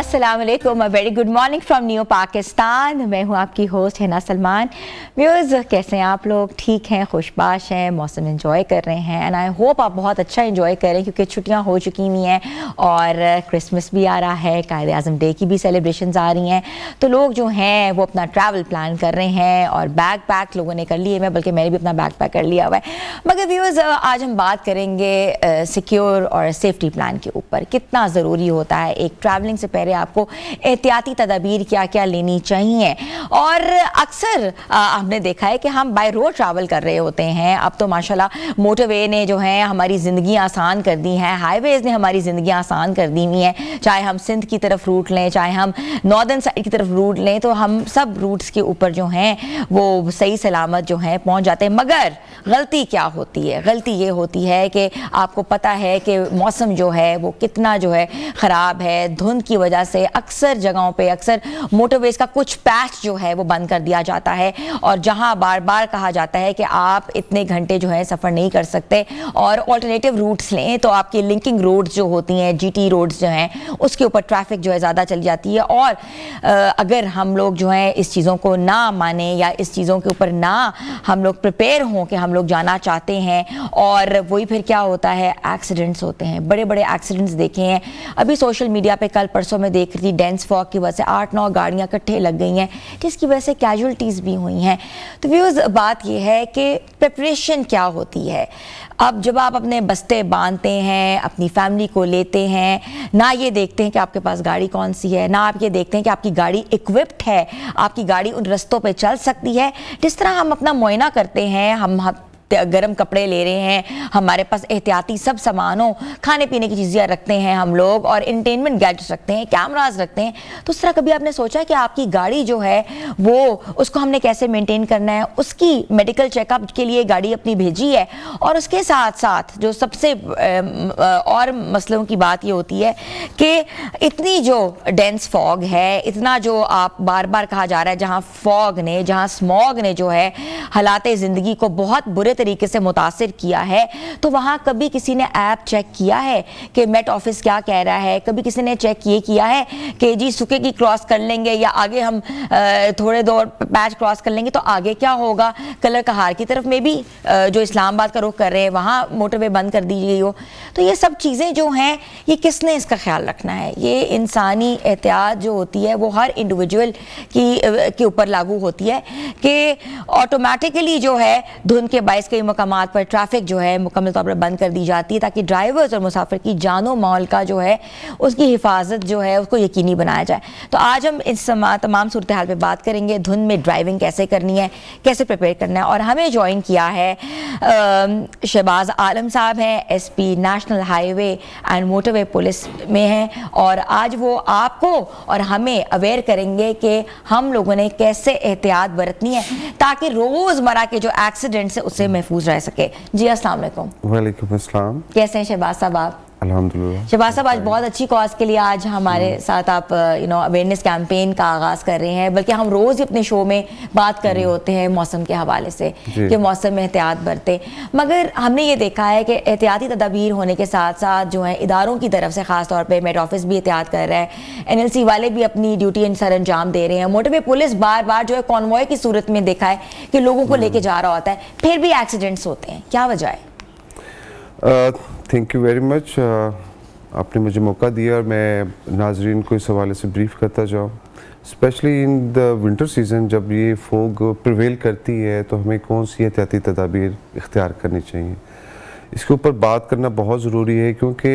अस्सलाम वालेकुम, very good morning from new Pakistan. मैं हूँ आपकी होस्ट हिना सलमान। व्यूअर्स, कैसे हैं आप लोग? ठीक हैं, खुशबाश हैं, मौसम एंजॉय कर रहे हैं एंड आई होप आप बहुत अच्छा एंजॉय करें क्योंकि छुट्टियाँ हो चुकी हुई हैं और क्रिसमस भी आ रहा है, कायद आज़म डे की भी सेलिब्रेशंस आ रही हैं। तो लोग जो हैं वो अपना ट्रैवल प्लान कर रहे हैं और बैग पैक लोगों ने कर लिए। बल्कि मैंने भी अपना बैग पैक कर लिया हुआ है। मगर व्यूअर्स, आज हम बात करेंगे सिक्योर और सेफ्टी प्लान के ऊपर। कितना ज़रूरी होता है एक ट्रैवलिंग से पहले आपको एहतियाती तदाबीर क्या क्या लेनी चाहिए। और अक्सर हमने देखा है कि हम बाय रोड ट्रैवल कर रहे होते हैं। अब तो माशाल्लाह मोटरवे ने जो है हमारी ज़िंदगी आसान कर दी है, हाईवेज़ ने हमारी ज़िंदगी आसान कर दी हुई है। चाहे हम सिंध की तरफ रूट लें, चाहे हम नॉर्दर्न साइड की तरफ रूट लें, तो हम सब रूट्स के ऊपर जो हैं वो सही सलामत जो है पहुँच जाते हैं। मगर गलती क्या होती है? गलती ये होती है कि आपको पता है कि मौसम जो है वो कितना जो है ख़राब है। धुंध की वजह से अक्सर जगहों पे, अक्सर मोटरवेज का कुछ पैच जो है वो बंद कर दिया जाता है और जहां बार बार कहा जाता है कि आप इतने घंटे जो है सफ़र नहीं कर सकते और ऑल्टरनेटिव रूट्स लें, तो आपकी लिंकिंग रोड्स जो होती हैं, जीटी रोड्स जो हैं, उसके ऊपर ट्रैफिक जो है ज़्यादा चली जाती है। और अगर हम लोग जो है इस चीज़ों को ना माने या इस चीज़ों के ऊपर ना हम लोग प्रिपेयर हों कि हम लोग जाना चाहते हैं, और वही फिर क्या होता है, एक्सीडेंट्स होते हैं। बड़े बड़े एक्सीडेंट्स देखे हैं अभी सोशल मीडिया पे, कल परसों में देख रही थी, डेंस फॉग की वजह से 8-9 गाड़ियां इकट्ठे लग गई हैं, जिसकी वजह से कैजुअल्टीज़ भी हुई हैं। तो व्यूअर्स, बात यह है कि प्रिपरेशन क्या होती है। अब जब आप अपने बस्ते बांधते हैं, अपनी फैमिली को लेते हैं, ना ये देखते हैं कि आपके पास गाड़ी कौन सी है, ना आप ये देखते हैं कि आपकी गाड़ी इक्विप्ड है, आपकी गाड़ी उन रस्तों पे चल सकती है। जिस तरह हम अपना मुआयना करते हैं, हम गर्म कपड़े ले रहे हैं, हमारे पास एहतियाती सब सामान हो, खाने पीने की चीज़ें रखते हैं हम लोग, और एंटरटेनमेंट गैजेट्स रखते हैं, कैमरास रखते हैं। तो उस तरह कभी आपने सोचा कि आपकी गाड़ी जो है वो उसको हमने कैसे मेंटेन करना है? उसकी मेडिकल चेकअप के लिए गाड़ी अपनी भेजी है। और उसके साथ साथ जो सबसे और मसलों की बात ये होती है कि इतनी जो डेंस फॉग है, इतना जो आप बार बार कहा जा रहा है, जहाँ फॉग ने, जहाँ स्मॉग ने जो है हालात ज़िंदगी को बहुत बुरे तरीके से मुतासिर किया है, तो वहां कभी किसी ने ऐप चेक किया है कि मेट ऑफिस क्या कह रहा है? कभी किसी ने चेक ये किया है कि जी सुके की क्रॉस कर लेंगे या आगे हम थोड़े दौर पैच क्रॉस कर लेंगे तो आगे क्या होगा? कलर कहार की तरफ में भी जो इस्लामाबाद का रुख कर रहे हैं वहां मोटरवे बंद कर दी गई हो। तो ये सब चीज़ें जो हैं, ये किसने इसका ख्याल रखना है? ये इंसानी एहतियात जो होती है वो हर इंडिविजुअल के ऊपर लागू होती है कि ऑटोमेटिकली जो है धुंध के बायस कई मकामात पर ट्रैफिक जो है मुकम्मल तौर पर बंद कर दी जाती है ताकि ड्राइवर्स और मुसाफिर की जानो माल का जो है उसकी हिफाजत जो है उसको यकीनी बनाया जाए। तो आज हम इस तमाम सूरत हाल पे बात करेंगे, धुंध में ड्राइविंग कैसे करनी है, कैसे प्रिपेयर करना है। और हमें ज्वाइन किया है शहबाज आलम साहब हैं, SP national highway and motorway police में हैं, और आज वो आपको और हमें अवेयर करेंगे कि हम लोगों ने कैसे एहतियात बरतनी है ताकि रोज़मर्रा के जो एक्सीडेंट्स है उससे महफूज रह सके। जी अस्सलाम वालेकुम। वालेकुम अस्सलाम। कैसे हैं शहबाज साहब आप? अल्हम्दुलिल्लाह। शहबाज साहब, आज बहुत अच्छी कॉज के लिए आज हमारे साथ आप अवेयरनेस कैंपेन का आगाज़ कर रहे हैं। बल्कि हम रोज़ ही अपने शो में बात कर रहे होते हैं मौसम के हवाले से कि मौसम में एहतियात बरतें। मगर हमने ये देखा है कि एहतियाती तदाबीर होने के साथ साथ जो है इदारों की तरफ से ख़ास तौर पर मेट ऑफिस भी एहतियात कर रहा है, NLC वाले भी अपनी ड्यूटी सर अंजाम दे रहे हैं, मोटरवे पुलिस बार बार जो है कॉन्वॉय की सूरत में देखा है कि लोगों को लेके जा रहा होता है, फिर भी एक्सीडेंट्स होते हैं। क्या वजह है? थैंक यू वेरी मच, आपने मुझे मौका दिया और मैं नाजरीन को इस हवाले से ब्रीफ करता जाऊँ। Specially in the winter season जब ये फोग प्रिवेल करती है तो हमें कौन सी एहतियाती तदाबीर इख्तियार करनी चाहिए, इसके ऊपर बात करना बहुत ज़रूरी है क्योंकि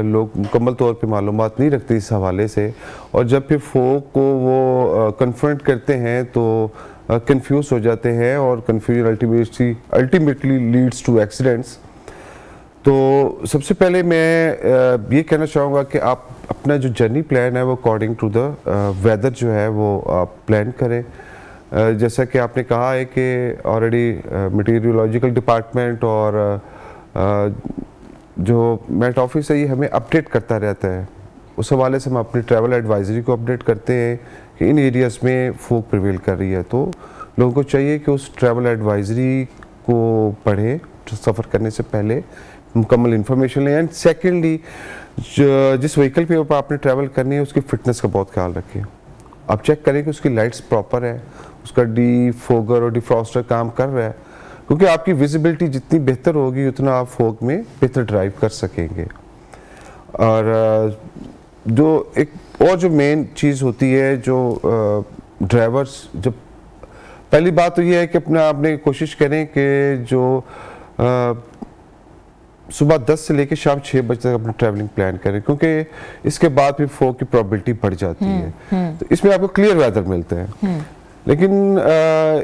लोग मुकम्मल तौर पे मालूमात नहीं रखते इस हवाले से, और जब फिर फोग को वो कन्फ्रंट करते हैं तो कंफ्यूज हो जाते हैं और confusion ultimately leads to accidents. तो सबसे पहले मैं ये कहना चाहूँगा कि आप अपना जो जर्नी प्लान है वो अकॉर्डिंग टू द वेदर जो है वो आप प्लान करें। जैसा कि आपने कहा है कि ऑलरेडी मटीरियोलॉजिकल डिपार्टमेंट और जो मेट ऑफिस है ये हमें अपडेट करता रहता है। उस हवाले से हम अपनी ट्रैवल एडवाइजरी को अपडेट करते हैं कि इन एरियाज़ में फोग प्रिवेल कर रही है, तो लोगों को चाहिए कि उस ट्रैवल एडवाइजरी को पढ़ें, सफ़र करने से पहले मुकम्मल इन्फॉर्मेशन लें। एंड सेकेंडली जिस व्हीकल पे ऊपर आपने ट्रैवल करनी है उसकी फिटनेस का बहुत ख्याल रखें। आप चेक करें कि उसकी लाइट्स प्रॉपर है, उसका डिफोगर और डिफ्रॉस्टर काम कर रहा है, क्योंकि आपकी विजिबिलिटी जितनी बेहतर होगी उतना आप फॉग में बेहतर ड्राइव कर सकेंगे। और जो एक और जो मेन चीज़ होती है जो ड्राइवर्स, जब पहली बात तो ये है कि अपना आपने कोशिश करें कि जो सुबह 10 से लेकर शाम 6 बजे तक अपना ट्रैवलिंग प्लान करें, क्योंकि इसके बाद फिर फॉग की प्रोबेबिलिटी बढ़ जाती है। तो इसमें आपको क्लियर वेदर मिलता है। लेकिन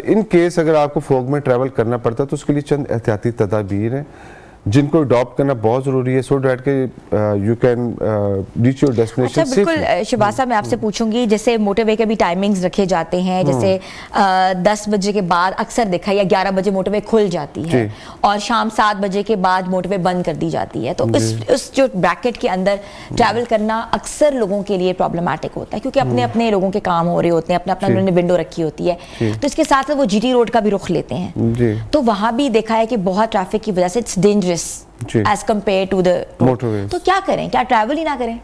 इन केस अगर आपको फॉग में ट्रैवल करना पड़ता है तो उसके लिए चंद एहतियाती तदाबीर हैं जिनको अडॉप्ट करना बहुत ज़रूरी है, सो डैट के you can reach your destination. अच्छा, बिल्कुल शहबाज साहब, मैं आपसे पूछूंगी, जैसे मोटरवे के भी टाइमिंग्स रखे जाते हैं, जैसे 10 बजे के बाद अक्सर देखा या 11 बजे मोटरवे खुल जाती है और शाम 7 बजे के बाद मोटरवे बंद कर दी जाती है। तो इस जो ब्रैकेट के अंदर ट्रैवल करना अक्सर लोगों के लिए प्रॉब्लमैटिक होता है, क्योंकि अपने अपने लोगों के काम हो रहे होते हैं, अपने अपना उन्होंने विंडो रखी होती है, तो इसके साथ साथ वो जीटी रोड का भी रुख लेते हैं। तो वहाँ भी देखा है कि बहुत ट्रैफिक की वजह से it's dangerous as compared to the motorways। तो क्या करें, क्या ट्रैवल ही ना करें?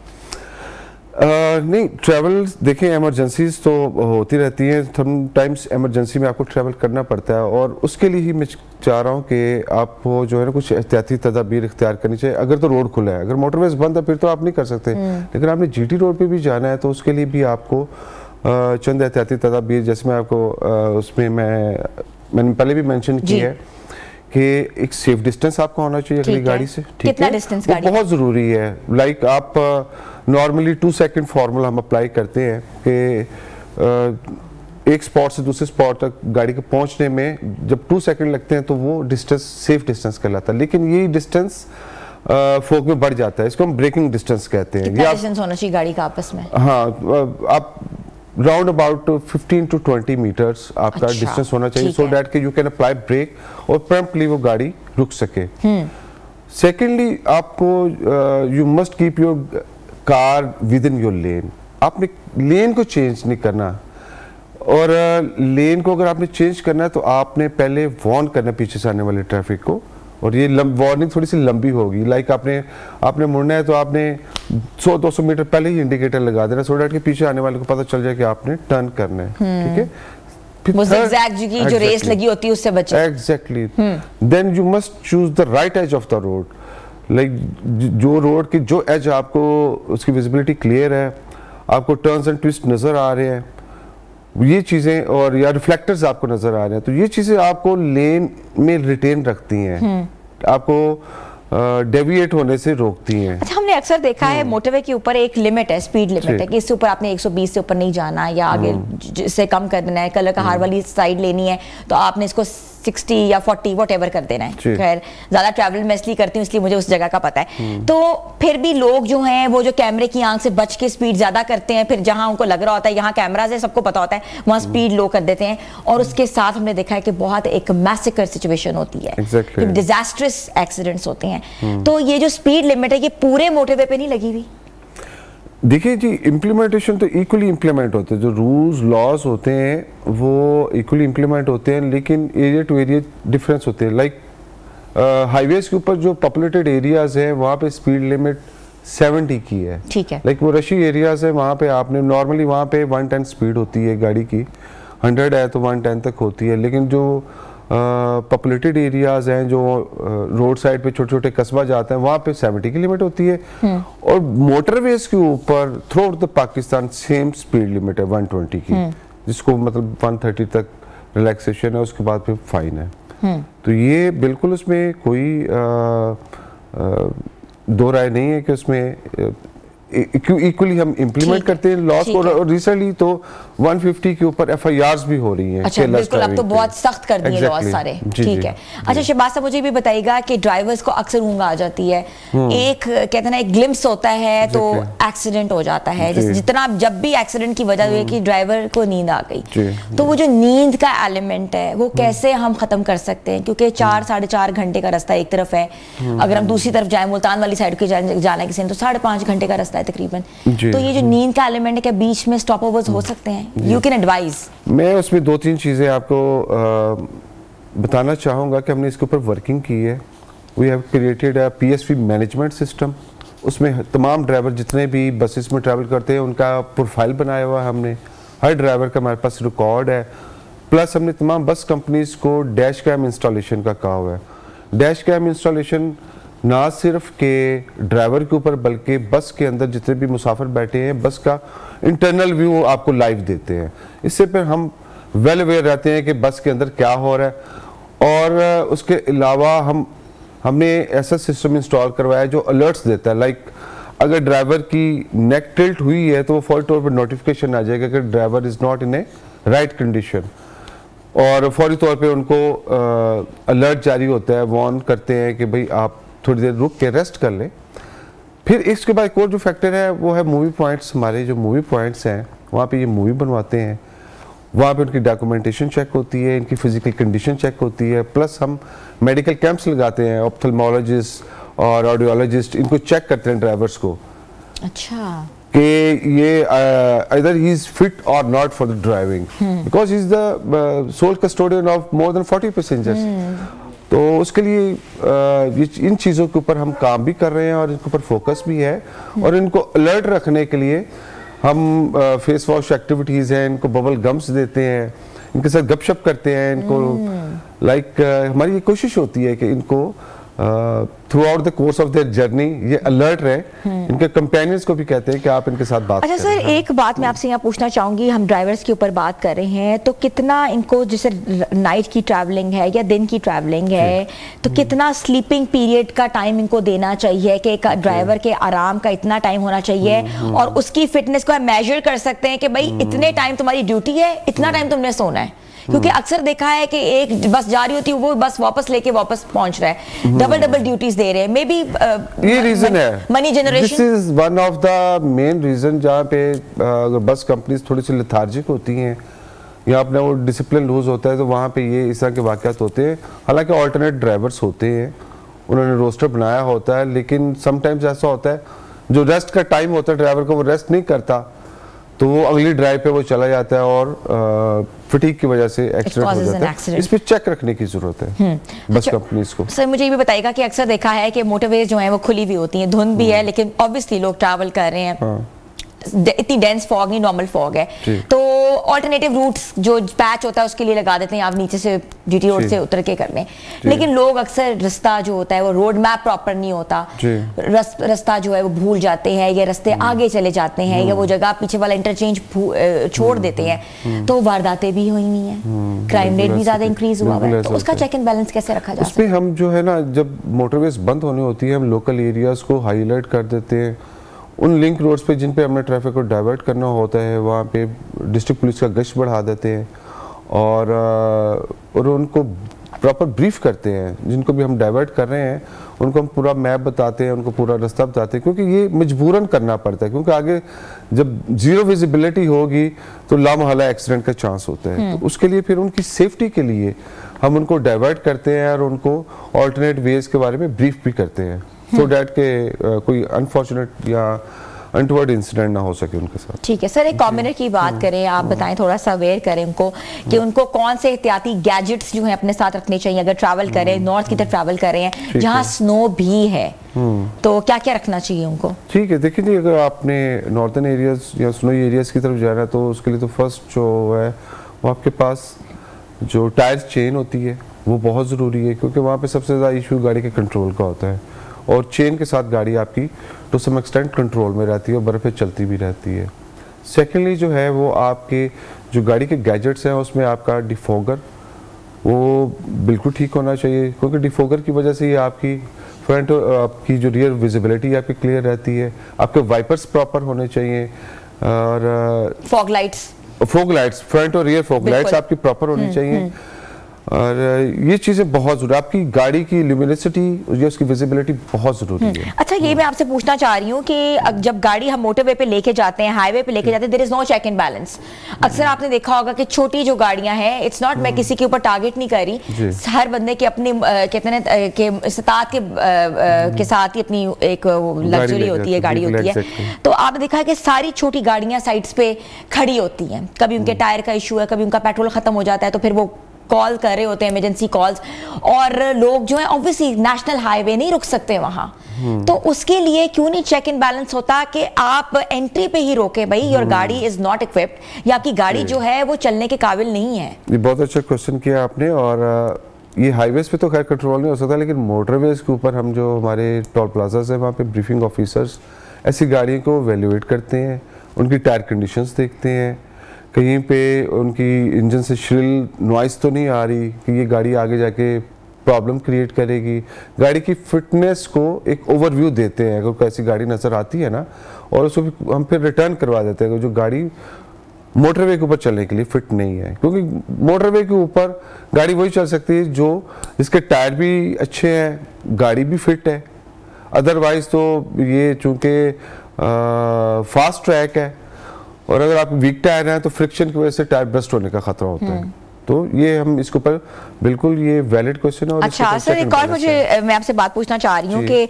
नहीं, ट्रैवल देखें, इमरजेंसीज तो होती रहती हैं, समटाइम्स इमरजेंसी में आपको ट्रैवल करना पड़ता है, और उसके लिए ही मैं चाह रहा हूँ कि आपको जो है ना कुछ एहतियाती तदाबीर इख्तियार करनी चाहिए। अगर तो रोड खुला है, अगर मोटरवेज बंद है फिर तो आप नहीं कर सकते, लेकिन आपने जीटी रोड पे भी जाना है तो उसके लिए भी आपको चंद एहतियाती तदाबीर, जैसे मैं आपको उसमें मैंने पहले भी मेंशन किया है कि एक सेफ डिस्टेंस आपका होना चाहिए अगली गाड़ी से। कितना डिस्टेंस गाड़ी? बहुत ज़रूरी है। लाइक आप नॉर्मली 2 सेकंड फार्मूला हम अप्लाई करते हैं कि एक स्पॉट से दूसरे स्पॉट तक गाड़ी के पहुंचने में जब 2 सेकंड लगते हैं तो वो डिस्टेंस सेफ डिस्टेंस कहलाता है, लेकिन ये डिस्टेंस फॉग में बढ़ जाता है, इसको हम ब्रेकिंग डिस्टेंस कहते हैं। कितना डिस्टेंस होना चाहिए गाड़ी का आपस में? हाँ, आप राउंड अबाउट 15 to 20 मीटर्स आपका डिस्टेंस होना चाहिए, सो डैट कि यू कैन अप्लाई ब्रेक और प्रॉम्प्टली वो गाड़ी रुक सके। सेकेंडली, आपको you must keep your car with in your lane. आपने लेन को चेंज नहीं करना, और लेन को अगर आपने चेंज करना है तो आपने पहले वार्न करना पीछे से आने वाले ट्रैफिक को, और ये वार्निंग थोड़ी सी लंबी होगी। लाइक आपने मुड़ना है तो आपने 100-200 मीटर पहले ही इंडिकेटर लगा देना, सो डैट के पीछे आने वाले को पता चल जाए कि आपने टर्न करना है। ठीक है, वो ज़िगज़ैग की जो रेस लगी होती है उससे बचे। Exactly. Then you must choose the right edge of the road. Like जो रोड की जो एज आपको उसकी विजिबिलिटी क्लियर है, आपको टर्न्स एंड ट्विस्ट नजर आ रहे हैं, ये चीजें, और या रिफ्लेक्टर्स आपको नजर आ रहे हैं, तो ये चीजें आपको लेन में रिटेन रखती हैं, आपको डेविएट होने से रोकती हैं। अच्छा, हमने अक्सर देखा है मोटरवे के ऊपर एक लिमिट है, स्पीड लिमिट है कि इससे ऊपर आपने 120 से ऊपर नहीं जाना या आगे से कम कर देना है। कलर का हार वाली साइड लेनी है तो आपने इसको 60 या 40 व्हाटएवर कर देना है। खैर, ज़्यादा ट्रैवल मैं इसलिए करती हूँ, इसलिए मुझे उस जगह का पता है। तो फिर भी लोग जो हैं वो जो कैमरे की आंख से बच के स्पीड ज़्यादा करते हैं, फिर जहाँ उनको लग रहा होता है यहाँ कैमराज है, सबको पता होता है, वहाँ स्पीड लो कर देते हैं, और उसके साथ हमने देखा है कि बहुत एक मैसेकर सिचुएशन होती है, डिजास्ट्रस एक्सीडेंट्स होते हैं। तो ये जो स्पीड लिमिट है ये पूरे मोटरवे पे नहीं लगी हुई? देखिए जी, इम्प्लीमेंटेशन तो इक्वली इम्प्लीमेंट होते हैं, जो रूल्स लॉज होते हैं वो इक्वली इम्प्लीमेंट होते हैं, लेकिन एरिया टू एरिया डिफरेंस होते हैं। लाइक हाईवेज के ऊपर जो पॉपुलेटेड एरियाज हैं वहाँ पे स्पीड लिमिट 70 की है। ठीक है। लाइक वो रशी एरियाज है, वहाँ पे आपने नॉर्मली वहाँ पे 110 स्पीड होती है गाड़ी की, 100 है तो 110 तक होती है। लेकिन जो पॉपुलेटेड एरियाज हैं, जो रोड साइड पे छोटे छोटे कस्बा जाते हैं, वहाँ पे 70 की लिमिट होती है, और मोटरवेज के ऊपर through out the Pakistan same speed limit है 120 की, जिसको मतलब 130 तक रिलैक्सेशन है, उसके बाद फिर फाइन है। तो ये बिल्कुल उसमें कोई दो राय नहीं है कि उसमें इक्वली हम इम्प्लीमेंट करते हैं लॉस को, और रिसेंटली तो 150 के ऊपर FIRs भी हो रही हैं। अच्छा, बिल्कुल, अब तो बहुत सख्त कर दिए लॉस सारे। ठीक है। अच्छा शहबाज साहब, मुझे भी बताइएगा कि ड्राइवर्स को अक्सर ऊँग आ जाती है, एक कहते हैं ना एक ग्लिम्स होता है तो एक्सीडेंट हो जाता है, जितना जब भी एक्सीडेंट की वजह हुई कि ड्राइवर को नींद आ गई, तो वो जो नींद का एलिमेंट है वो कैसे हम खत्म कर सकते हैं? क्योंकि 4-4.5 घंटे का रास्ता एक तरफ है, अगर हम दूसरी तरफ जाए मुल्तान वाली साइड के जाना किसी ने तो 5.5 घंटे का रास्ता तकरीबन। तो ये जो नींद का एलिमेंट है, क्या बीच में स्टॉप ओवर्स हो सकते हैं? You can advise. मैं उसमें 2-3 चीजें आपको बताना चाहूंगा कि हमने इसके ऊपर वर्किंग की है। We have created a PSV management system. उसमें तमाम ड्राइवर जितने भी बसेस में ट्रैवल करते हैं उनका प्रोफाइल बनाया हुआ है हमने, हर ड्राइवर का हमारे पास रिकॉर्ड है। प्लस हमने तमाम बस कंपनीज को डैश कैम इंस्टॉलेशन का कहा हुआ है। डैश कैम इंस्टॉलेशन ना सिर्फ के ड्राइवर के ऊपर बल्कि बस के अंदर जितने भी मुसाफिर बैठे हैं बस का इंटरनल व्यू आपको लाइव देते हैं। इससे फिर हम वेल अवेयर रहते हैं कि बस के अंदर क्या हो रहा है। और उसके अलावा हमने ऐसा सिस्टम इंस्टॉल करवाया जो अलर्ट्स देता है। लाइक अगर ड्राइवर की नेक टिल्ट हुई है तो वो फौरी तौर पर नोटिफिकेशन आ जाएगा कि driver is not in A right condition, और फौरी तौर पे उनको अलर्ट जारी होता है, वार्न करते हैं कि भाई आप थोड़ी देर रुक के रेस्ट कर लें। फिर इसके बाद एक और जो फैक्टर है वो है मूवी पॉइंट्स। हमारे जो मूवी पॉइंट्स हैं वहाँ पे ये मूवी बनवाते हैं, वहाँ पे उनकी डॉक्यूमेंटेशन चेक होती है, इनकी फिजिकल कंडीशन चेक होती है। प्लस हम मेडिकल कैंप्स लगाते हैं, ऑप्थेल्मोलॉजिस्ट और ऑडियोलॉजिस्ट इनको चेक करते हैं ड्राइवर्स को। अच्छा, कि ये either he is fit or not for the driving because he is the sole custodian of more than 40 passengers। तो उसके लिए इन चीज़ों के ऊपर हम काम भी कर रहे हैं और इनके ऊपर फोकस भी है। और इनको अलर्ट रखने के लिए हम फेस वॉश एक्टिविटीज़ हैं, इनको बबल गम्स देते हैं, इनके साथ गपशप करते हैं, इनको लाइक हमारी ये कोशिश होती है कि इनको through out the course of their journey ये अलर्ट रहे। इनके कंपेनियंस को भी कहते हैं कि आप इनके साथ बात करें। अच्छा सर, एक बात मैं आपसे यहाँ पूछना चाहूँगी, हम ड्राइवर्स के ऊपर बात कर रहे हैं तो कितना इनको, जैसे नाइट की ट्रैवलिंग है या दिन की ट्रैवलिंग है, तो कितना स्लीपिंग पीरियड का टाइम इनको देना चाहिए कि एक ड्राइवर के आराम का इतना टाइम होना चाहिए और उसकी फिटनेस को हम मेजर कर सकते हैं कि भाई इतने टाइम तुम्हारी ड्यूटी है, इतना टाइम तुमने सोना है। क्योंकि अक्सर देखा है कि एक बस जा रही होती है, वो बस वापस लेके वापस पहुंच रहा है, डबल ड्यूटीज दे रहे हैं। मे बी ये रीजन है, money generation, this is one of the main reason जहाँ पे अगर बस कंपनीज थोड़ी सी लेथार्जिक होती हैं या अपना वो डिसिप्लिन लूज होता है तो वहाँ पे ये इस तरह के वाक़यात होते हैं। हालांकि ऑल्टरनेट ड्राइवर्स होते हैं, उन्होंने रोस्टर बनाया होता है, लेकिन समटाइम्स ऐसा होता है जो रेस्ट का टाइम होता है ड्राइवर को वो रेस्ट नहीं करता तो वो अगली ड्राइव पे वो चला जाता है और फटीग की वजह से एक्सीडेंट हो जाता है। इस पे चेक रखने की जरूरत है बस कंपनीज को। सर मुझे ये भी बताइएगा कि अक्सर देखा है कि मोटरवेज जो है वो खुली हुई होती हैं, धुंध भी है, लेकिन ऑब्वियसली लोग ट्रैवल कर रहे हैं, इतनी डेंस फॉग नहीं, नॉर्मल फॉग है, तो ऑल्टरनेटिव रूट्स जो पैच होता है उसके लिए लगा देते हैं, आप नीचे से जीटी रोड से उतर के कर लें। लेकिन लोग अक्सर रास्ता जो होता है वो रोड मैप प्रॉपर नहीं होता, रास्ता जो है वो भूल जाते हैं या रास्ते आगे चले जाते हैं या वो जगह पीछे वाला इंटरचेंज छोड़ देते हैं, तो वारदातें भी हुई हुई हैं, क्राइम रेट भी ज्यादा इंक्रीज हुआ है। तो उसका चेक एंड बैलेंस कैसे रखा जा सकता है? हम जो है ना, जब मोटरवेज बंद होनी होती है हम लोकल एरियाज को हाईलाइट कर देते हैं। उन लिंक रोड्स पे जिन पे हमने ट्रैफिक को डाइवर्ट करना होता है वहाँ पे डिस्ट्रिक्ट पुलिस का गश्त बढ़ा देते हैं और उनको प्रॉपर ब्रीफ करते हैं। जिनको भी हम डाइवर्ट कर रहे हैं उनको हम पूरा मैप बताते हैं, उनको पूरा रास्ता बताते हैं, क्योंकि ये मजबूरन करना पड़ता है, क्योंकि आगे जब जीरो विजिबिलिटी होगी तो लामहला एक्सीडेंट का चांस होता है। तो उसके लिए फिर उनकी सेफ्टी के लिए हम उनको डाइवर्ट करते हैं और उनको ऑल्टरनेट वेज के बारे में ब्रीफ भी करते हैं, सो डैट के कोई अनफॉर्चुनेट या अनटवर्ड इंसिडेंट ना हो सके उनके साथ। ठीक है सर, एक कॉमनर की बात करें, आप बताएं, थोड़ा सा अवेयर करें उनको कि उनको कौन से एहतियाती गैजेट्स जो हैं अपने साथ रखने चाहिए अगर ट्रैवल करें, नॉर्थ की तरफ ट्रैवल कर रहे हैं जहां स्नो भी है, तो क्या क्या रखना चाहिए उनको? ठीक है, देखिए जी, अगर आपने नॉर्थन एरियाज या स्नोई एरियाज की तरफ जाना है तो उसके लिए तो फर्स्ट जो है वो आपके पास जो टायर चेन होती है वो बहुत ज़रूरी है, क्योंकि वहाँ पे सबसे ज़्यादा इशू गाड़ी के कंट्रोल का होता है और चेन के साथ गाड़ी आपकी टू सम एक्सटेंट कंट्रोल में रहती है और बर्फ़ पे चलती भी रहती है। सेकेंडली जो है वो आपके जो गाड़ी के गैजेट्स हैं उसमें आपका डिफोगर वो बिल्कुल ठीक होना चाहिए, क्योंकि डिफोगर की वजह से ये आपकी फ्रंट आपकी जो रियर विजिबिलिटी आपकी क्लियर रहती है। आपके वाइपर्स प्रॉपर होने चाहिए और फॉग लाइट्स फ्रंट और रियर फॉग लाइट्स आपकी प्रॉपर होनी चाहिए। और ये चीज़ें बहुत ज़रूरी, आपकी गाड़ी की ल्यूमिनिसिटी या उसकी विजिबिलिटी बहुत ज़रूरी है। अच्छा, ये मैं आपसे पूछना चाह रही हूँ कि जब गाड़ी हम मोटरवे पे लेके जाते हैं, हाईवे पे लेके जाते हैं, there is no check and balance. अक्सर आपने देखा होगा कि छोटी जो गाड़ियां हैं, इट्स नॉट, मैं किसी के ऊपर टारगेट नहीं कर रही, हर बंदे के अपनी कितने के इस्तात के साथ ही अपनी एक लग्जरी होती है, गाड़ी होती है। तो आपने देखा है कि सारी छोटी गाड़ियां साइड्स पे खड़ी होती हैं, कभी उनके टायर का इशू है, कभी उनका पेट्रोल खत्म हो जाता है तो फिर वो कॉल कर रहे होते हैं, इमरजेंसी कॉल्स, और लोग जो है ऑब्वियसली नेशनल हाईवे नहीं रुक सकते वहां, तो उसके लिए क्यों नहीं चेक इन बैलेंस होता कि आप एंट्री पे ही रोके, भाई योर गाड़ी इज नॉट इक्विप्ड, या आपकी गाड़ी जो है वो चलने के काबिल नहीं है। ये बहुत अच्छा क्वेश्चन किया आपने, और ये हाईवेज पे तो खैर कंट्रोल नहीं हो सकता, लेकिन मोटरवेज के ऊपर हम जो हमारे टोल प्लाजाज है वहाँ पे ब्रीफिंग ऑफिसर्स ऐसी गाड़ियों को वैल्यूएट करते हैं, उनकी टायर कंडीशंस देखते हैं, कहीं पे उनकी इंजन से श्रिल नॉइस तो नहीं आ रही कि ये गाड़ी आगे जाके प्रॉब्लम क्रिएट करेगी। गाड़ी की फिटनेस को एक ओवरव्यू देते हैं, अगर कोई ऐसी गाड़ी नज़र आती है ना, और उसको हम फिर रिटर्न करवा देते हैं जो गाड़ी मोटरवे के ऊपर चलने के लिए फिट नहीं है, क्योंकि मोटरवे के ऊपर गाड़ी वही चल सकती है जो जिसके टायर भी अच्छे हैं, गाड़ी भी फिट है। अदरवाइज तो ये चूंकि फास्ट ट्रैक है, और अगर आप वीक टायर हैं तो फ्रिक्शन की वजह से टायर बस्ट होने का खतरा होता है। तो ये हम इसके ऊपर बिल्कुल ये वैलिड क्वेश्चन है। और अच्छा सर, एक और मैं आपसे बात पूछना चाह रही हूँ कि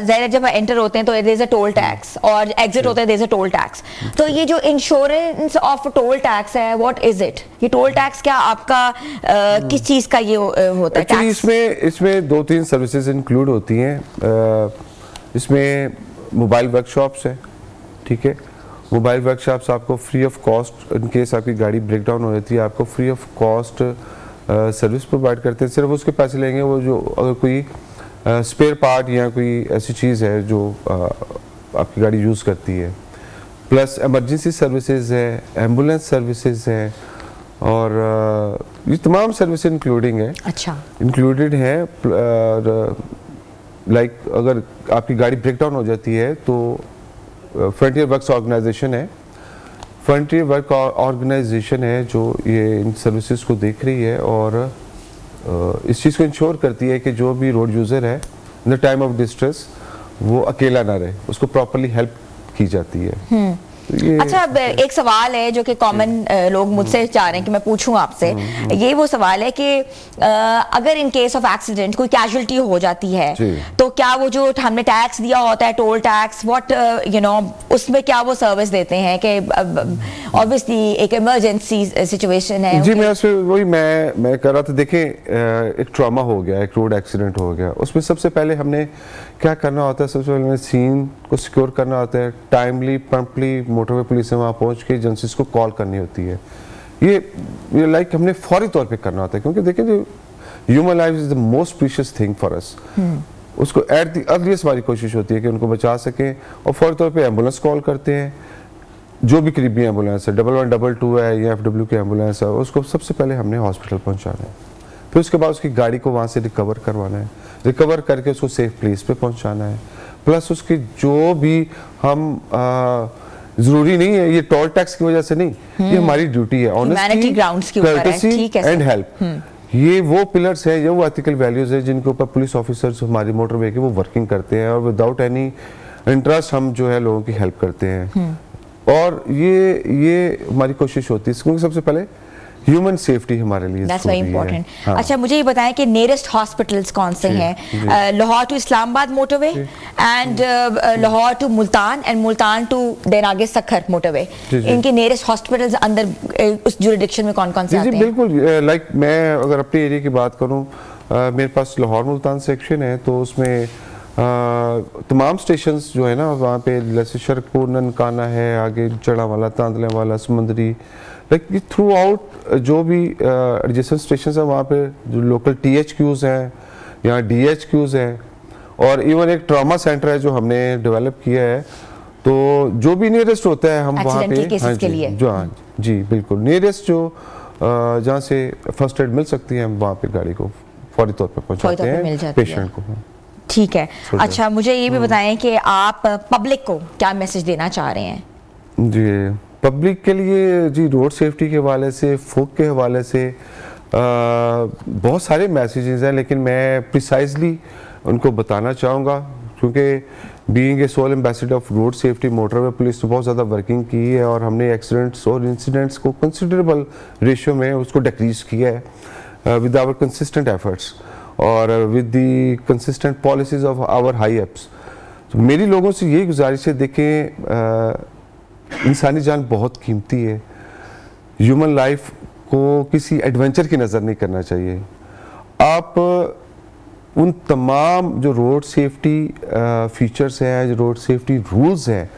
ज़ाहिर जब एंटर होते हैं तो there is a toll tax, और एग्जिट होता है there is a toll tax, तो ये जो इंश्योरेंस ऑफ टोल टैक्स है, व्हाट इज इट? ये टोल टैक्स क्या आपका किस चीज का ये होता है? एक्चुअली इसमें 2-3 सर्विसेज इंक्लूड होती हैं। इसमें मोबाइल वर्कशॉप्स है, ठीक है, मोबाइल वर्कशॉप्स आपको free of cost, in case आपकी गाड़ी ब्रेक डाउन हो जाती है, आपको free of cost service provide करते हैं। सिर्फ उसके पैसे लेंगे वो, जो अगर कोई स्पेयर पार्ट या कोई ऐसी चीज़ है जो आपकी गाड़ी यूज़ करती है। प्लस एमरजेंसी सर्विसेज है, एम्बुलेंस सर्विसेज है, और ये तमाम सर्विस इंक्लूडिंग है। अच्छा, इंक्लूडेड है। लाइक अगर आपकी गाड़ी ब्रेक डाउन हो जाती है तो फ्रंटियर वर्क्स ऑर्गेनाइजेशन है, फ्रंटियर वर्क ऑर्गेनाइजेशन है जो ये इन सर्विसेज को देख रही है, और इस चीज़ को इंश्योर करती है कि जो भी रोड यूज़र है in the time of distress वो अकेला ना रहे, उसको प्रॉपर्ली हेल्प की जाती है। अच्छा, अब एक सवाल है जो कि कॉमन लोग मुझसे चाह रहे हैं कि मैं पूछूं आपसे, ये वो सवाल है कि अगर इन केस ऑफ एक्सीडेंट कोई कैजुअलिटी हो जाती है तो क्या वो जो हमने टैक्स दिया होता है, toll tax, what you know, उसमें क्या वो सर्विस देते हैं कि ऑब्वियसली एक इमरजेंसी सिचुएशन है? जी, मैं उसमें वही मैं कर रहा था। देखें, एक ट्रॉमा हो गया, एक रोड एक्सीडेंट हो गया, उसमें सबसे पहले हमने क्या करना होता है, सबसे पहले सीन को सिक्योर करना होता है, टाइमली प्रॉम्प्टली मोटरवे पुलिस से वहाँ पहुँच के एजेंसीज को कॉल करनी होती है। ये लाइक हमने फौरी तौर पे करना होता है, क्योंकि देखें जो human life is the most precious thing for us. उसको एट द अर्लीस्ट हमारी कोशिश होती है कि उनको बचा सकें, और फौरी तौर पे एम्बुलेंस कॉल करते हैं, जो भी करीबी एम्बुलेंस है, 1122 है या FW की एम्बुलेंस है, उसको सबसे पहले हमने हॉस्पिटल पहुँचाना है। फिर उसके बाद उसकी गाड़ी को वहाँ से रिकवर करवाना है, रिकवर करके उसको सेफ प्लेस पे पहुँचाना है। प्लस उसकी जो भी हम जरूरी नहीं है ये टोल टैक्स की वजह से नहीं, ये हमारी ड्यूटी है, ऑनेस्टी, कर्टसी एंड हेल्प। ये वो पिलर्स है, ये वो एथिकल वैल्यूज है जिनके ऊपर पुलिस ऑफिसर्स हमारी मोटरवे के वो वर्किंग करते हैं, और विदाउट एनी इंटरेस्ट हम जो है लोगों की हेल्प करते हैं। और ये हमारी कोशिश होती है, क्योंकि सबसे पहले ह्यूमन सेफ्टी हमारे लिए That's very important. हाँ। अच्छा, मुझे ये बताएं कि नियरेस्ट हॉस्पिटल्स कौन से हैं? Lahore to Islamabad motorway, and Lahore to Multan, and Multan to then आगे सखर मोटरवे, इनके नियरेस्ट हॉस्पिटल्स अंदर उस जुरिडिक्शन में कौन कौन से आते हैं? बिल्कुल, लाइक मैं अगर अपने एरिया की बात करूं, मेरे पास लाहौर मुल्तान सेक्शन है, तो उसमें तमाम स्टेशंस जो है ना वहाँ पे, जैसे शरकपुर, ननकाना है, आगे जड़ावाला, तांदलेवाला, समंदरी, लाइक ये थ्रू आउट जो भी एडजेसेंट स्टेशन है वहाँ पे जो लोकल THQs हैं या DHQs हैं, और इवन एक ट्रॉमा सेंटर है जो हमने डेवलप किया है, तो जो भी नियरेस्ट होता है हम वहाँ पे, हाँ जी, जो हाँ जी बिल्कुल नियरेस्ट जो जहाँ से फर्स्ट एड मिल सकती है, हम वहाँ पे गाड़ी को फौरी तौर पर पहुँचाते हैं पेशेंट को। ठीक है। अच्छा, मुझे ये भी बताएं कि आप पब्लिक को क्या मैसेज देना चाह रहे हैं? जी, पब्लिक के लिए जी रोड सेफ्टी के हवाले से, फोक के हवाले से बहुत सारे मैसेजेस हैं, लेकिन मैं प्रिसाइजली उनको बताना चाहूँगा, क्योंकि being a sole ambassador of road safety, motorway police ने बहुत ज़्यादा वर्किंग की है, और हमने एक्सीडेंट्स और इंसिडेंट्स को कंसिडरेबल रेशियो में उसको डिक्रीज किया है विद आवर कंसिस्टेंट एफर्ट्स और with the consistent policies of our high ups. तो मेरी लोगों से यही गुजारिश है, देखें इंसानी जान बहुत कीमती है, ह्यूमन लाइफ को किसी एडवेंचर की नज़र नहीं करना चाहिए। आप उन तमाम जो रोड सेफ्टी फीचर्स हैं, जो रोड सेफ्टी रूल्स हैं,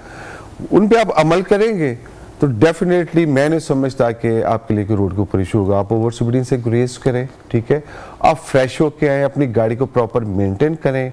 उन पे आप अमल करेंगे तो डेफिनेटली मैं नहीं समझता कि आपके लिए कोई रोड के ऊपर इशू होगा। आप ओवर स्पीडिंग से गुरेज करें, ठीक है, आप फ्रेश होके आएँ, अपनी गाड़ी को प्रॉपर मेंटेन करें,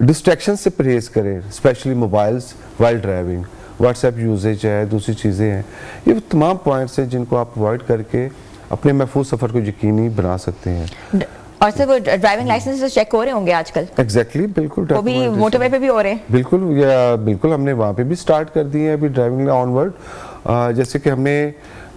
डिस्ट्रैक्शन से परहेज करें, specially mobiles while driving, WhatsApp usage है, दूसरी चीज़ें हैं, ये तमाम पॉइंट्स हैं जिनको आप अवॉइड करके अपने महफूज सफ़र को यकीनी बना सकते हैं। और सिर्फ ड्राइविंग लाइसेंस चेक हो रहे होंगे आजकल? एग्जैक्टली, बिल्कुल, वो भी मोटरवे पे भी हो रहे हैं? बिल्कुल, या बिल्कुल, हमने वहाँ पे भी स्टार्ट कर दिए हैं अभी ड्राइविंग ऑनवर्ड। जैसे कि हमने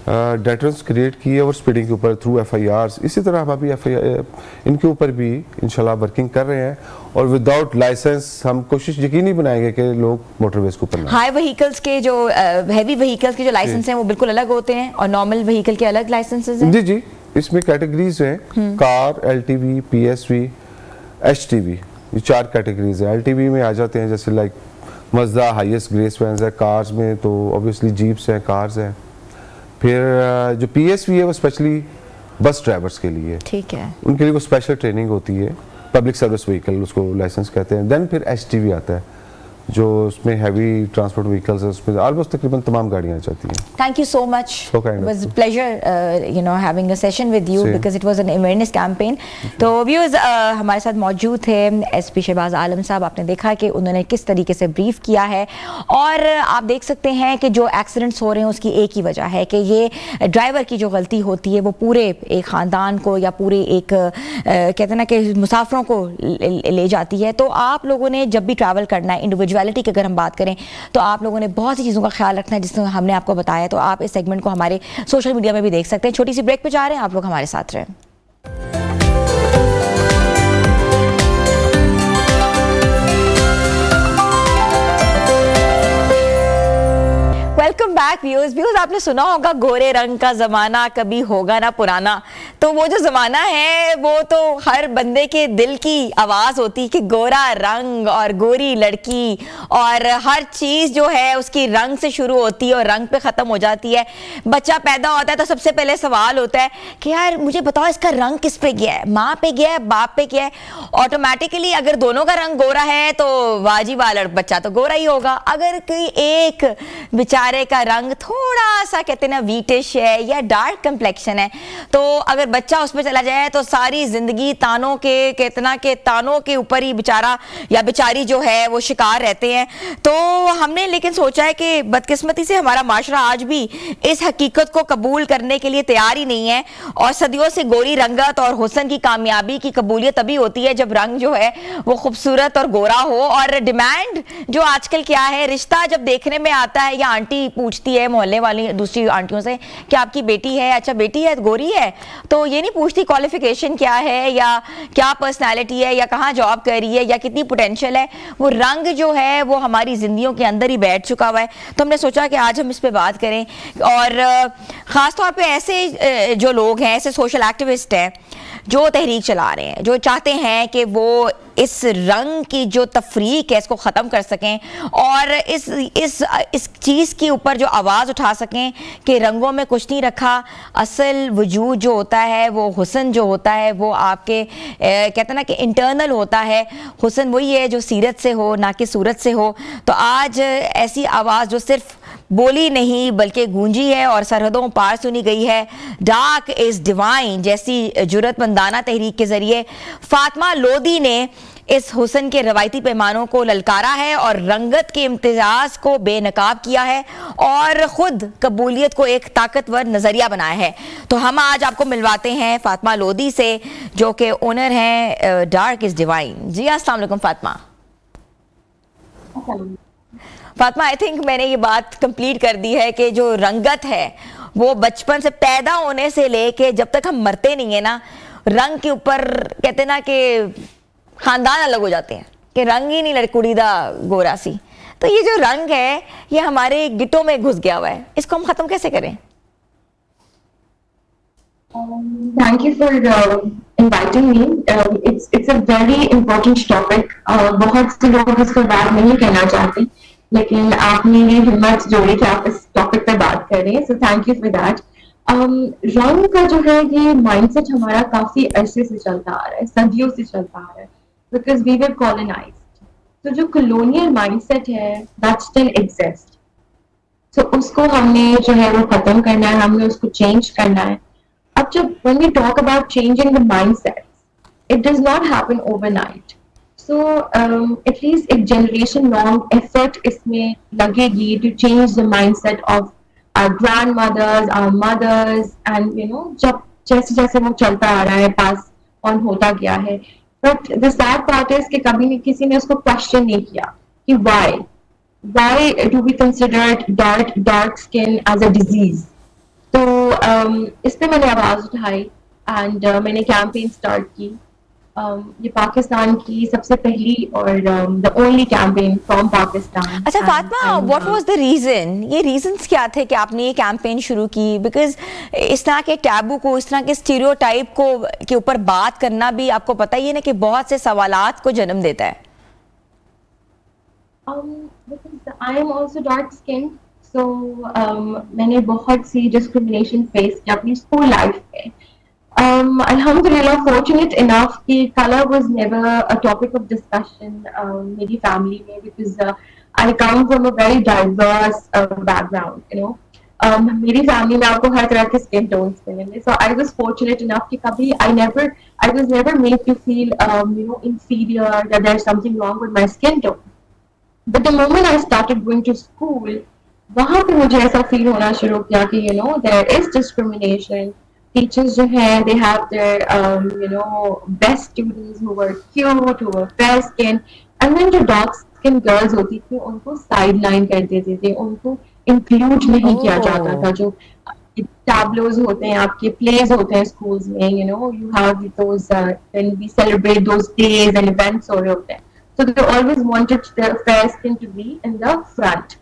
डेटर्स क्रिएट किए और स्पीडिंग के ऊपर थ्रू FIRs, इसी तरह हम अभी FIR इनके ऊपर भी इंशाल्लाह वर्किंग कर रहे हैं और विदाउट लाइसेंस हम कोशिश यकीनी बनाएंगे कि लोग मोटरवेज के ऊपर ना। हाई व्हीकल्स के जो हैवी व्हीकल्स के जो लाइसेंस हैं वो बिल्कुल अलग होते हैं और नॉर्मल व्हीकल के अलग लाइसेंसेस हैं? जी जी, इसमें कैटेगरीज हैं, कार, LTV, PSV, HTV, ये 4 कैटेगरीज हैं। LTV में आ जाते हैं जैसे like Mazda, highest grace vans है, कार्स में तो ऑब्वियसली जीप्स हैं, कार्स हैं। फिर जो PSV है वो स्पेशली बस ड्राइवर्स के लिए, ठीक है, उनके लिए वो स्पेशल ट्रेनिंग होती है, पब्लिक सर्विस व्हीकल उसको लाइसेंस कहते हैं। देन फिर HTV आता है जो उसमें हैवी ट्रांसपोर्ट व्हीकल्स है, उसमें ऑलमोस्ट तकरीबन तमाम गाड़ियां आ जाती हैं। Thank you so much, it was pleasure you know having a session with you because it was an awareness campaign. तो व्यूअर्स हमारे साथ मौजूद थे SP शहबाज आलम साहब। आपने देखा कि उन्होंने किस तरीके से ब्रीफ किया है और आप देख सकते हैं कि जो एक्सीडेंट्स हो रहे हैं उसकी एक ही वजह है कि ये ड्राइवर की जो गलती होती है वो पूरे एक ख़ानदान को या पूरे एक कहते हैं ना कि मुसाफिरों को ले जाती है। तो आप लोगों ने जब भी ट्रैवल करना है, इंडिविजुअलिटी की अगर हम बात करें तो आप लोगों ने बहुत सी चीज़ों का ख्याल रखना है जिसमें हमने आपको बताया। तो आप इस सेगमेंट को हमारे सोशल मीडिया में भी देख सकते हैं। छोटी सी ब्रेक पे जा रहे हैं, आप लोग हमारे साथ रहें। Welcome back viewers. आपने सुना होगा गोरे रंग का ज़माना कभी होगा ना पुराना। तो वो जो ज़माना है वो तो हर बंदे के दिल की आवाज़ होती है कि गोरा रंग और गोरी लड़की, और हर चीज़ जो है उसकी रंग से शुरू होती है और रंग पे ख़त्म हो जाती है। बच्चा पैदा होता है तो सबसे पहले सवाल होता है कि यार मुझे बताओ इसका रंग किस पे गया है, माँ पे गया है, बाप पे गया है। ऑटोमेटिकली अगर दोनों का रंग गोरा है तो वाजिब वाला बच्चा तो गोरा ही होगा। अगर कोई एक बेचारे का रंग थोड़ा सा कहते हैं ना वीटिश है या डार्क कंप्लेक्शन है, तो अगर बच्चा उसमें चला जाए तो सारी जिंदगी तानों के कहतना के तानों के ऊपर ही बेचारा या बेचारी जो है वो शिकार रहते हैं। तो हमने लेकिन सोचा है कि बदकिस्मती से हमारा माशरा आज भी इस हकीकत को कबूल करने के लिए तैयार ही नहीं है। और सदियों से गोरी रंगत और हुस्न की कामयाबी की कबूलियत तभी होती है जब रंग जो है वो खूबसूरत और गोरा हो। और डिमांड जो आजकल क्या है, रिश्ता जब देखने में आता है या आंटी पूछती है मोहल्ले वाली दूसरी आंटियों से कि आपकी बेटी है, अच्छा बेटी है, गोरी है, तो ये नहीं पूछती क्वालिफिकेशन क्या है या क्या पर्सनालिटी है या कहाँ जॉब कर रही है या कितनी पोटेंशियल है। वो रंग जो है वो हमारी जिंदगियों के अंदर ही बैठ चुका हुआ है। तो हमने सोचा कि आज हम इस पे बात करें और ख़ास तौर पे ऐसे जो लोग हैं, ऐसे सोशल एक्टिविस्ट हैं जो तहरीक चला रहे हैं, जो चाहते हैं कि वो इस रंग की जो तफरीक है इसको ख़त्म कर सकें और इस चीज़ के ऊपर जो आवाज़ उठा सकें कि रंगों में कुछ नहीं रखा, असल वजूद जो होता है वो हुस्न जो होता है वो आपके कहते हैं ना कि इंटरनल होता है। हुस्न वही है जो सीरत से हो ना कि सूरत से हो। तो आज ऐसी आवाज़ जो सिर्फ बोली नहीं बल्कि गूंजी है और सरहदों पार सुनी गई है, डार्क इज़ डिवाइन जैसी जुर्रतमंदाना तहरीक के ज़रिए फातिमा लोधी ने इस हुस्न के रवायती पैमानों को ललकारा है और रंगत के इम्तिजाज को बेनकाब किया है और ख़ुद कबूलियत को एक ताकतवर नज़रिया बनाया है। तो हम आज आपको मिलवाते हैं फातिमा लोधी से जो कि ओनर हैं डार्क इज़ डिवाइन। जी अस्सलाम वालेकुम फातिमा। फातिमा, आई थिंक मैंने ये बात कंप्लीट कर दी है कि जो रंगत है वो बचपन से पैदा होने से लेके जब तक हम मरते नहीं है ना, रंग के ऊपर कहते ना कि खानदान अलग हो जाते हैं कि रंग ही नहीं लड़कुड़ी दा गोरा सी। तो ये जो रंग है ये हमारे गिटों में घुस गया हुआ है, इसको हम खत्म कैसे करें? Thank you for inviting me. It's a very important topic. बहुत से लोग इसको बात नहीं कहना चाहते, लेकिन आपने ये हिम्मत जोड़ी कि आप इस टॉपिक पे बात कर रहे हैं, so thank you for that. रंग का जो है ये माइंडसेट हमारा काफी अरसे से चलता आ रहा है, सदियों से चलता आ रहा है, बिकॉज वी वर कॉलोनाइज्ड। तो जो कॉलोनियल माइंडसेट है दैट स्टिल एग्जिस्ट, तो उसको हमने जो है वो खत्म करना है, हमने उसको चेंज करना है। अब जब when we talk about changing the mindset, it does not happen overnight. So at least एक generation long effort इसमें लगेगी to change the mindset of our grandmothers, our mothers, and you know जब जैसे जैसे वो चलता आ रहा है, pass on होता गया है। But the sad part is कि कभी किसी ने उसको question नहीं किया कि why do we consider dark skin as a disease? तो इस पे मैंने आवाज उठाई एंड मैंने कैंपेन स्टार्ट की। ये पाकिस्तान की सबसे पहली और the only campaign from Pakistan. अच्छा Fatima, what was the reason? ये रीजंस क्या थे कि आपने ये कैंपेन शुरू की? बिकॉज इस तरह के टैबू को, इस तरह के स्टीरियोटाइप को के ऊपर बात करना भी आपको पता ही है ना कि बहुत से सवालात को जन्म देता है। Because I am also dark skinned, so मैंने बहुत सी डिस्क्रिमिनेशन फेस की अपनी स्कूल लाइफ में। Alhamdulillah, fortunate enough कि color was never a topic of discussion मेरी family में, because I come from a very diverse background, you know. मेरी family में आपको हर तरह के skin tones मिलेंगे, so I was fortunate enough कि कभी I was never made to feel you know inferior, that there's something wrong with my skin tone. But the moment I started going to school, वहाँ पे मुझे ऐसा feel होना शुरू किया कि you know there is discrimination. Teachers जो हैं, they have their you know best students who were cute, who were fair skin, and then जो dark skin girls होती थी उनको sideline कर देते थे, उनको include नहीं किया जाता था। जो tableaus होते हैं, आपके plays होते हैं schools में, you know you have those when we celebrate those days and events हो रहे होते हैं, so they always wanted the fair skin to be in the front.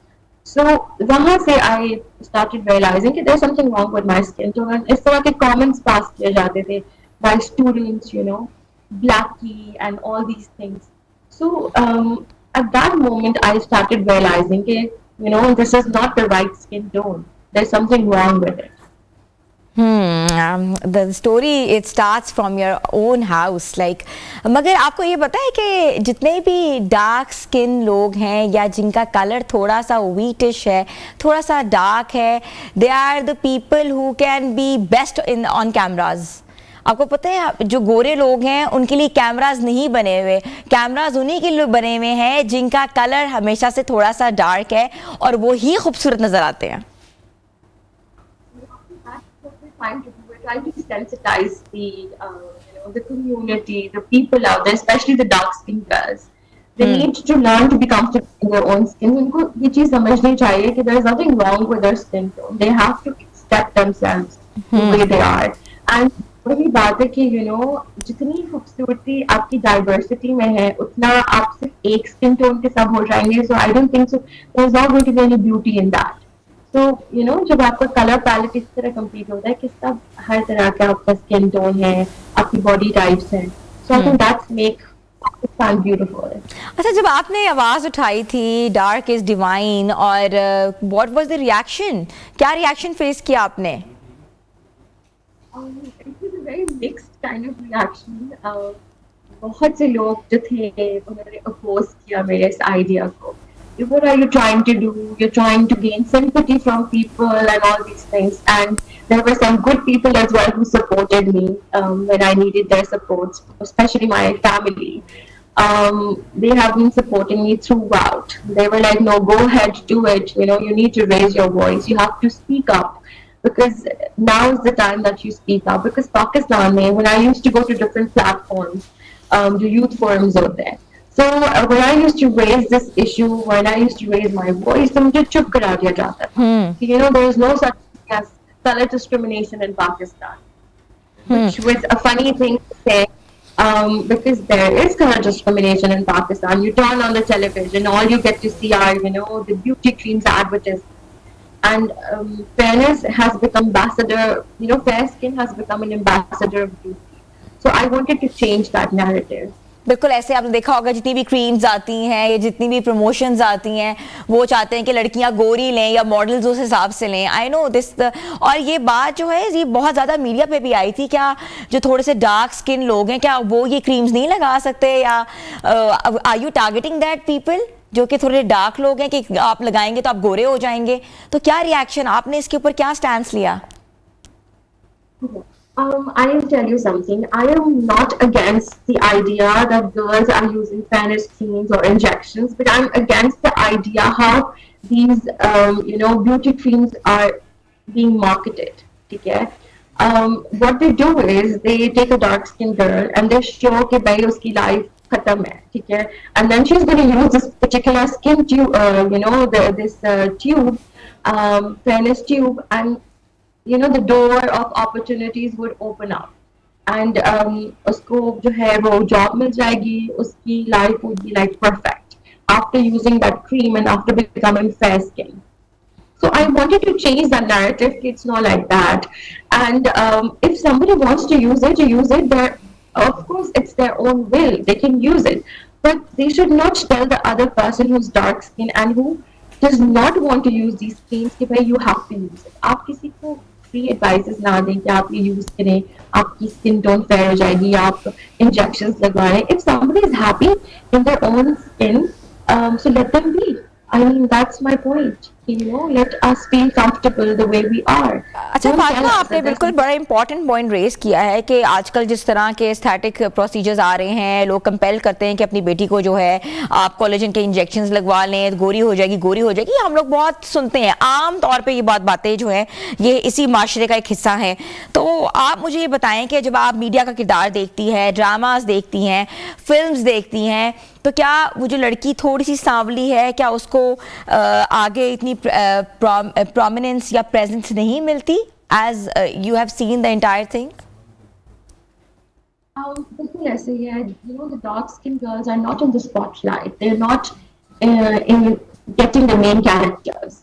So वहाँ से I started realizing कि there's something wrong with my skin tone. इस तरह के comments pass किए जाते थे by students, you know, blackie and all these things. So at that moment I started realizing कि you know this is not the right skin tone. There's something wrong with it. The story it starts from your own house, like मगर आपको ये पता है कि जितने भी dark skin लोग हैं या जिनका कलर थोड़ा सा व्हीटिश है, थोड़ा सा डार्क है, they are the people who can be best in on cameras. आपको पता है जो गोरे लोग हैं उनके लिए कैमरास नहीं बने हुए, कैमरास उन्हीं के लिए बने हुए हैं जिनका कलर हमेशा से थोड़ा सा डार्क है और वो ही खूबसूरत नजर आते हैं। Trying to do. We're trying to sensitize the you know the community, the people out there, especially the dark skinned girls. They need to learn to be comfortable in their own skin. उनको ये चीज समझनी चाहिए कि there is nothing wrong with their skin tone. They have to accept themselves the way they are. And वही बात है कि you know जितनी खूबसूरती आपकी diversity में है उतना आप सिर्फ एक skin tone के सब हो जाएंगे. So I don't think so. There is not going to be any beauty in that. तो यू नो जब आपका कलर पैलेट इस तरह कंप्लीट होता है कि सब हर तरह का आपका स्किन टोन है, आपकी बॉडी टाइप्स हैं, so I think that's make Pakistan beautiful. अच्छा, जब आपने आवाज उठाई थी डार्क इज डिवाइन, और व्हाट वाज द रिएक्शन? क्या रिएक्शन फेस किया आपने? It was a very mixed kind of reaction. बहुत से लोग जो थे उन्होंने अपोज किया मेरे इस आइडिया को। What are you trying to do? You're trying to gain sympathy from people and all these things. And there were some good people as well who supported me when I needed their support, especially my family. They have been supporting me throughout. They were like, no, go ahead, do it. You know, you need to raise your voice. You have to speak up. Because now is the time that you speak up. Because Pakistan, when I used to go to different platforms, the youth forums out there. So when I used to raise this issue, when I used to raise my voice, तो मुझे चुप करा दिया जाता था. You know, there is no such thing as color discrimination in Pakistan, which was a funny thing to say, because there is color discrimination in Pakistan. You turn on the television, all you get to see are, you know, the beauty creams advertisements, and fairness has become ambassador. You know, fair skin has become an ambassador of beauty. So I wanted to change that narrative. बिल्कुल ऐसे आपने देखा होगा जितनी भी creams आती हैं या जितनी भी प्रमोशंस आती हैं वो चाहते हैं कि लड़कियां गोरी लें या मॉडल्स उस हिसाब से लें। I know this. और ये बात जो है ये बहुत ज़्यादा मीडिया पे भी आई थी, क्या जो थोड़े से डार्क स्किन लोग हैं क्या वो ये क्रीम्स नहीं लगा सकते, या are you targeting that people जो कि थोड़े डार्क लोग हैं कि आप लगाएंगे तो आप गोरे हो जाएंगे? तो क्या रिएक्शन, आपने इसके ऊपर क्या स्टैंड लिया? I will tell you something. I am not against the idea that girls are using fairness creams or injections, but I'm against the idea how these, beauty creams are being marketed. Okay? What they do is they take a dark-skinned girl and they show कि भाई उसकी life खत्म है, ठीक है? And then she's going to use this particular skin tube, this tube, fairness tube, and the door of opportunities would open up, and उसको जो है वो job मिल जाएगी, उसकी life would be like perfect after using that cream and after becoming fair skin. So I wanted to change that narrative. It's not like that, and if somebody wants to use it. Of course, it's their own will. They can use it, but they should not tell the other person who's dark skin and who does not want to use these creams कि भाई you have to use it. आप किसी को free advices ना दें कि आप ये use करें, आपकी skin tone fair हो जाएगी, आप injections लगवाएं. If somebody is happy in their own skin, so let them be. I mean, that's my point. Let us feel comfortable the way we are. अच्छा फातिमा, आपने बिल्कुल बड़ा इंपॉर्टेंट पॉइंट रेज किया है कि आजकल जिस तरह के एस्थेटिक प्रोसीजर्स आ रहे हैं, लोग कंपेल करते हैं कि अपनी बेटी को जो है आप कोलेजन के इंजेक्शंस लगवा लें, गोरी हो जाएगी। हम लोग बहुत सुनते हैं, आम तौर पे ये बातें जो है ये इसी माशरे का एक हिस्सा है। तो आप मुझे ये बताएं कि जब आप मीडिया का किरदार देखती है, ड्रामास देखती हैं, फिल्म्स देखती हैं, तो क्या वो जो लड़की थोड़ी सी सांवली है क्या उसको आगे इतनी prominence या presence नहीं मिलती as you have seen the entire thing? बिल्कुल ऐसे ही है. The dark skinned girls are not in the spotlight. They're not in getting the main characters.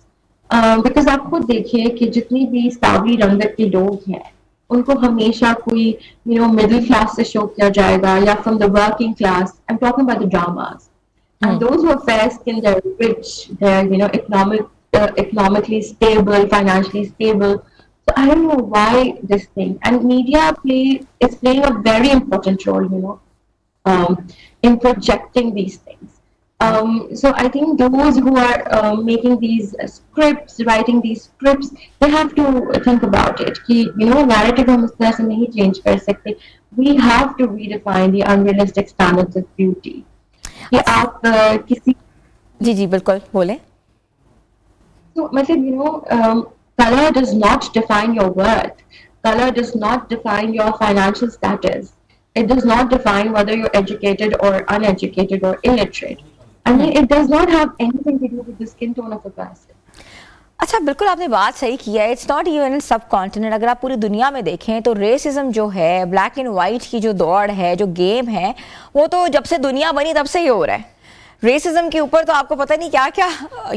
Because आप खुद देखिए कि जितनी भी सांवली रंगत के लोग हैं उनको हमेशा कोई middle class से शो किया जाएगा या from the working class. I'm talking about the dramas. And those who are fair skinned, they're rich, they're economically stable, financially stable. So I don't know why this thing. And media is playing a very important role, in projecting these things. So I think those who are making these scripts, writing these scripts, they have to think about it. Narrative हम इस तरह से नहीं change कर सकते. We have to redefine the unrealistic standards of beauty. कि आप किसी जी बिल्कुल बोले. So, color does not define your worth. Color does not define your financial status. It does not define whether you're educated or uneducated or illiterate. I mean, it does not have anything to do with the skin tone of a person. अच्छा बिल्कुल आपने बात सही किया है. It's not even सब continent. अगर आप पूरी दुनिया में देखें तो रेसिज्म जो है, ब्लैक एंड वाइट की जो दौड़ है, जो गेम है, वो तो जब से दुनिया बनी तब से ही हो रहा है. रेसिज्म के ऊपर तो आपको पता नहीं क्या क्या,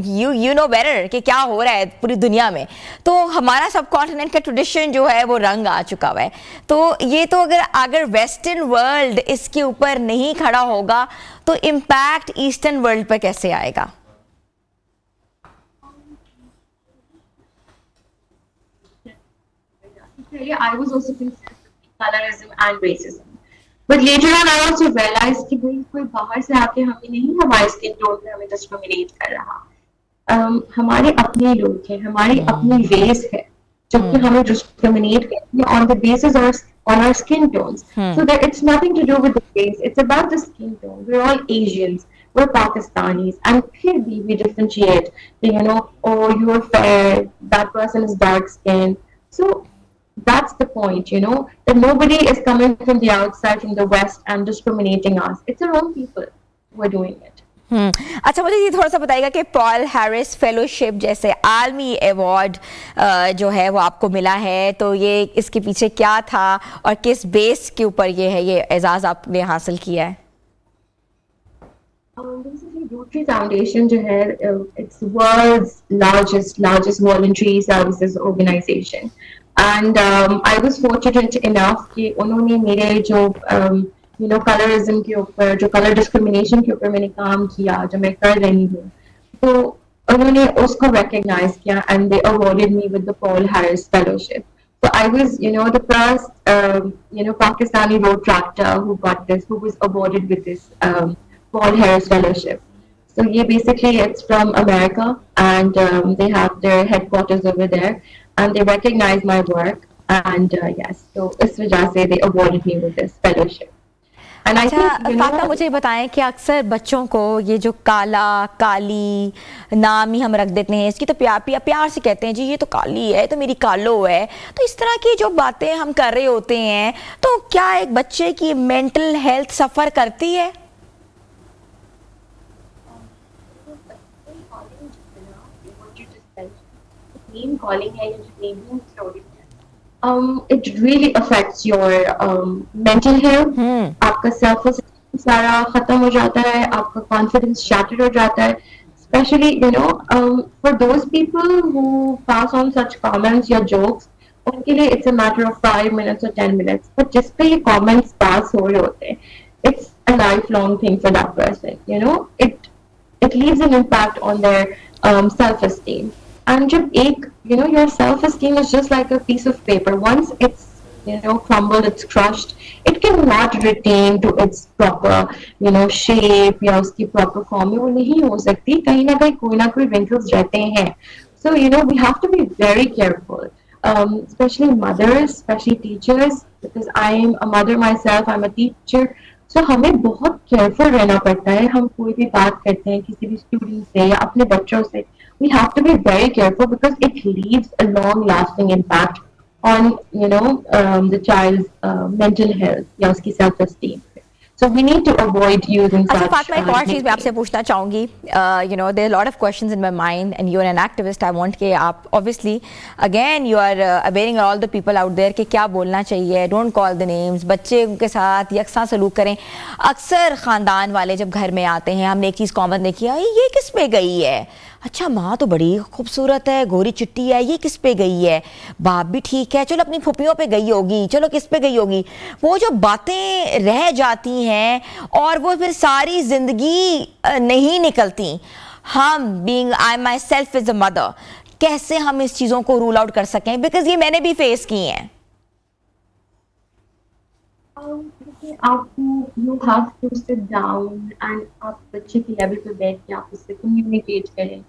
यू नो बेटर कि क्या हो रहा है पूरी दुनिया में. तो हमारा सब कॉन्टिनेंट का ट्रेडिशन जो है वो रंग आ चुका हुआ है. तो ये तो अगर वेस्टर्न वर्ल्ड इसके ऊपर नहीं खड़ा होगा तो इम्पैक्ट ईस्टर्न वर्ल्ड पर कैसे आएगा? I was also concerned with colorism and racism. But later on, I also realized कि भाई कोई बाहर से आके हमें नहीं हमारे स्किन टोन पे हमें डिस्क्रिमिनेट कर रहा. हमारे अपने लोग हैं, हमारी अपनी रेस है जो कि हमें डिस्क्रिमिनेट करती है on the basis on our skin tones. So that it's nothing to do with the race. It's about the skin tone. We're all Asians. We're Pakistanis, and फिर भी we differentiate. Oh, you're fair. That person is dark skinned. So that's the point, that nobody is coming from the outside, from the West, and discriminating us. It's our own people who are doing it. अच्छा मुझे ये थोड़ा सा बताइएगा कि Paul Harris fellowship जैसे आलमी award जो है वो आपको मिला है, तो ये इसके पीछे क्या था और किस बेस के ऊपर ये एजाज आपने हासिल किया है? Basically, Rotary Foundation जो है, it's the world's largest voluntary services organization. And I was fortunate enough कि उन्होंने मेरे जो कलरिज्म के ऊपर, जो कलर डिस्क्रिमिनेशन के ऊपर मैंने काम किया, जो मैं कर रही हूँ, तो उन्होंने उसको रिकॉग्नाइज किया and they awarded me with the Paul Harris fellowship. So I was, the first, Pakistani road tractor who got this, who was awarded with this Paul Harris Fellowship. So yeah, basically it's from America, and they have their headquarters over there, and they recognize my work, and yes, so इस वजह से they awarded me with this fellowship. अच्छा फातिमा, मुझे बताएं कि अक्सर बच्चों को ये जो काला काली नाम ही हम रख देते हैं, इसकी तो प्यार से कहते हैं जी ये तो काली है, तो मेरी कालो है, तो इस तरह की जो बातें हम कर रहे होते हैं, तो क्या एक बच्चे की मेंटल हेल्थ सफ़र करती है? It really affects your mental health. आपका self esteem सारा खत्म हो जाता है, आपका confidence shattered हो जाता है. Especially, for those people who pass on such comments या jokes, उनके लिए it's a matter of 5 minutes or 10 minutes. But जिस पे ये comments pass हो रहे होते हैं, it's a lifelong thing for that person. It leaves an impact on their self esteem. And जब एक, your self-esteem is just like a piece of paper. Once it's, crumbled, it's crushed, it cannot retain to its proper, shape या उसकी proper form में वो नहीं हो सकती. कहीं ना कहीं कोई ना कोई wrinkles रहते हैं. So, we have to be very careful, especially mothers, especially teachers, because I am a mother myself, I'm a teacher. So हमें बहुत careful रहना पड़ता है. हम कोई भी बात करते हैं किसी भी student से या अपने बच्चों से, we have to be very careful because it leaves a long-lasting impact on, the child's mental health या उसकी self-esteem. So we need to avoid using such. अच्छा फातिमा, एक और चीज़ मैं आपसे पूछना चाहूँगी. There are a lot of questions in my mind, and you are an activist. I want कि आप obviously again you are awaiting all the people out there कि क्या बोलना चाहिए. Don't call the names. बच्चे उनके साथ यकसा सलूक करें. अक्सर ख़ानदान वाले जब घर में आते हैं, हमने एक चीज़ कॉमन देखी है, ये किस पे गई है? अच्छा माँ तो बड़ी खूबसूरत है, गोरी चिट्टी है, ये किस पे गई है? बाप भी ठीक है, चलो अपनी फुफियों पे गई होगी, चलो किस पे गई होगी? वो जो बातें रह जाती हैं और वो फिर सारी ज़िंदगी नहीं निकलती. हम being I my self is a mother, कैसे हम इस चीज़ों को रूल आउट कर सकें? बिकॉज ये मैंने भी फेस की हैं. आपको you have to sit down and आप बच्चे की लेवल पे बैठ के आप उससे communicate करें.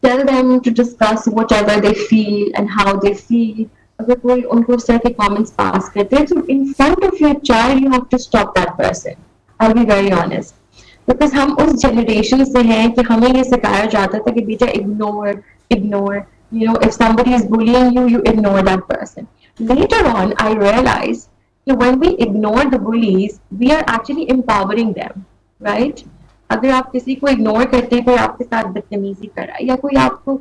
Tell them to discuss whatever they feel and how they feel. अगर कोई उनको उस तरह के comments pass करते हैं, so in front of your child you have to stop that person. I'll be very honest. Because हम उस generation से हैं कि हमें ये सिखाया जाता था कि बेटा ignore. If somebody is bullying you, you ignore that person. Later on, I realized when we ignore the bullies, we are actually empowering them, right? अगर आप किसी को ignore करते हैं, कोई आपके साथ बदतमीजी कर रहा है या कोई आपको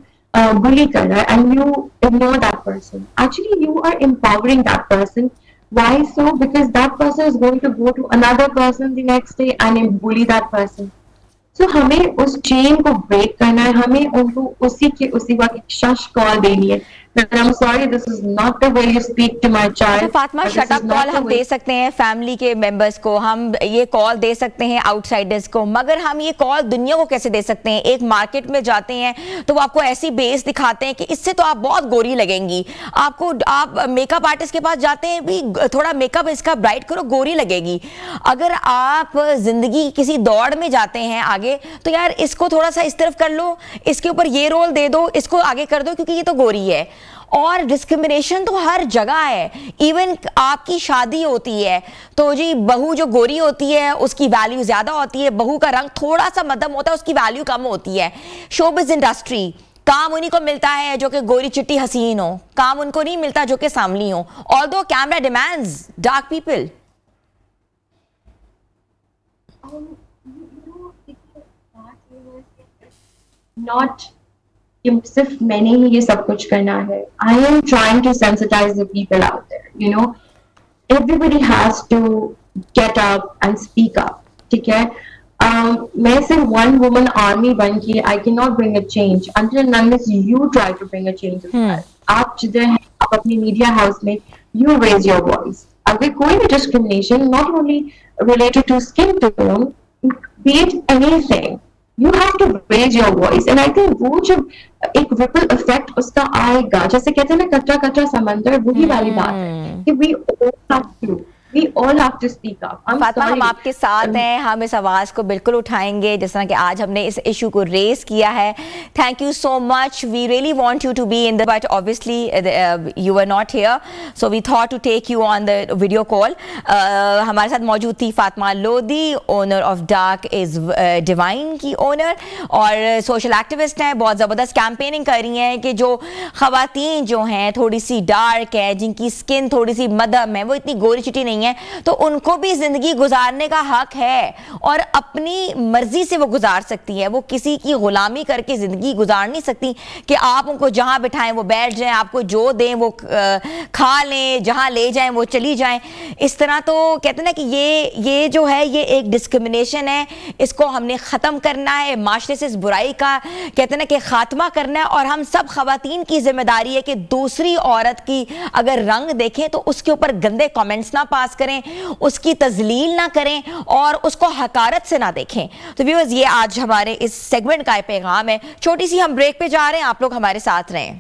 bully कर रहा है, and you ignore that person, actually you are empowering that person. Why so? Because that person is going to go to another person the next day and bully that person. So हमें उस chain को break करना है, हमें उनको उसी वक्त शश call देनी है. I'm sorry, this is not the way you speak to my child. Fatima, shut up call हम दे सकते हैं फैमिली के मेंबर्स को, हम ये कॉल दे सकते हैं आउटसाइडर्स को, मगर हम ये कॉल दुनिया को कैसे दे सकते हैं? एक मार्केट में जाते हैं तो वो आपको ऐसी बेस दिखाते हैं कि इससे तो आप बहुत गोरी लगेंगी. आप मेकअप आर्टिस्ट के पास जाते हैं, भी थोड़ा मेकअप इसका ब्राइट करो, गोरी लगेगी. अगर आप जिंदगी किसी दौड़ में जाते हैं आगे, तो यार इसको थोड़ा सा इस तरफ कर लो, इसके ऊपर ये रोल दे दो, इसको आगे कर दो क्योंकि ये तो गोरी है. और डिस्क्रिमिनेशन तो हर जगह है. इवन आपकी शादी होती है तो जी बहू जो गोरी होती है उसकी वैल्यू ज़्यादा होती है, बहू का रंग थोड़ा सा मध्यम होता है उसकी वैल्यू कम होती है. शोबिज़ इंडस्ट्री, काम उन्हीं को मिलता है जो कि गोरी चिट्टी हसीन हो, काम उनको नहीं मिलता जो कि सांवली हो. Although camera demands dark people. Not सिर्फ मैंने ही ये सब कुछ करना है. I am trying to sensitize the people out there. Everybody has to get up and speak up. ठीक है? मैं सिर्फ one woman army बन के I cannot bring a change until and unless you try to bring a change as well. आप जिधर हैं, आप अपनी मीडिया हाउस में you raise your voice. अगर कोई भी discrimination, not only related to skin tone, be it anything, you have to raise your voice. And I think वो जब एक ripple effect उसका आएगा, जैसे कहते हैं ना कच्चा कच्चा समंदर, वही वाली बात है कि we all have to speak up. Fatima, हम आपके साथ हैं, हम इस आवाज़ को बिल्कुल उठाएंगे जिस तरह कि आज हमने इस इशू को रेज किया है. Thank you so much. We really want you to be in the, but obviously you were not here, so we thought to take you on the video call. हमारे साथ मौजूद थी Fatima Lodhi, owner of Dark is Divine की owner, और social activist हैं. बहुत ज़बरदस्त campaigning कर रही हैं कि जो ख़वातीन जो हैं थोड़ी सी डार्क है, जिनकी स्किन थोड़ी सी मध्यम है, वो इतनी गोरी चिटी नहीं है, तो उनको भी जिंदगी गुजारने का हक है और अपनी मर्जी से वो गुजार सकती है. वो किसी की गुलामी करके जिंदगी गुजार नहीं सकती कि आप उनको जहां बिठाएं वो बैठ जाएं, आपको जो दें वो खा लें, जहां ले जाएं वो चली जाएं. इस तरह तो कहते हैं ना कि ये जो है ये एक डिस्क्रिमिनेशन है. इसको हमने ख़त्म करना है, माशरे से इस बुराई का कहते हैं ना कि खात्मा करना है. और हम सब ख़वातीन की जिम्मेदारी है कि दूसरी औरत की अगर रंग देखें तो उसके ऊपर गंदे कमेंट्स ना पास करें, उसकी तजलील ना करें और उसको हकारत से ना देखें. तो व्यूअर्स, ये आज हमारे इस सेगमेंट का पैगाम है. छोटी सी हम ब्रेक पे जा रहे हैं, आप लोग हमारे साथ रहें.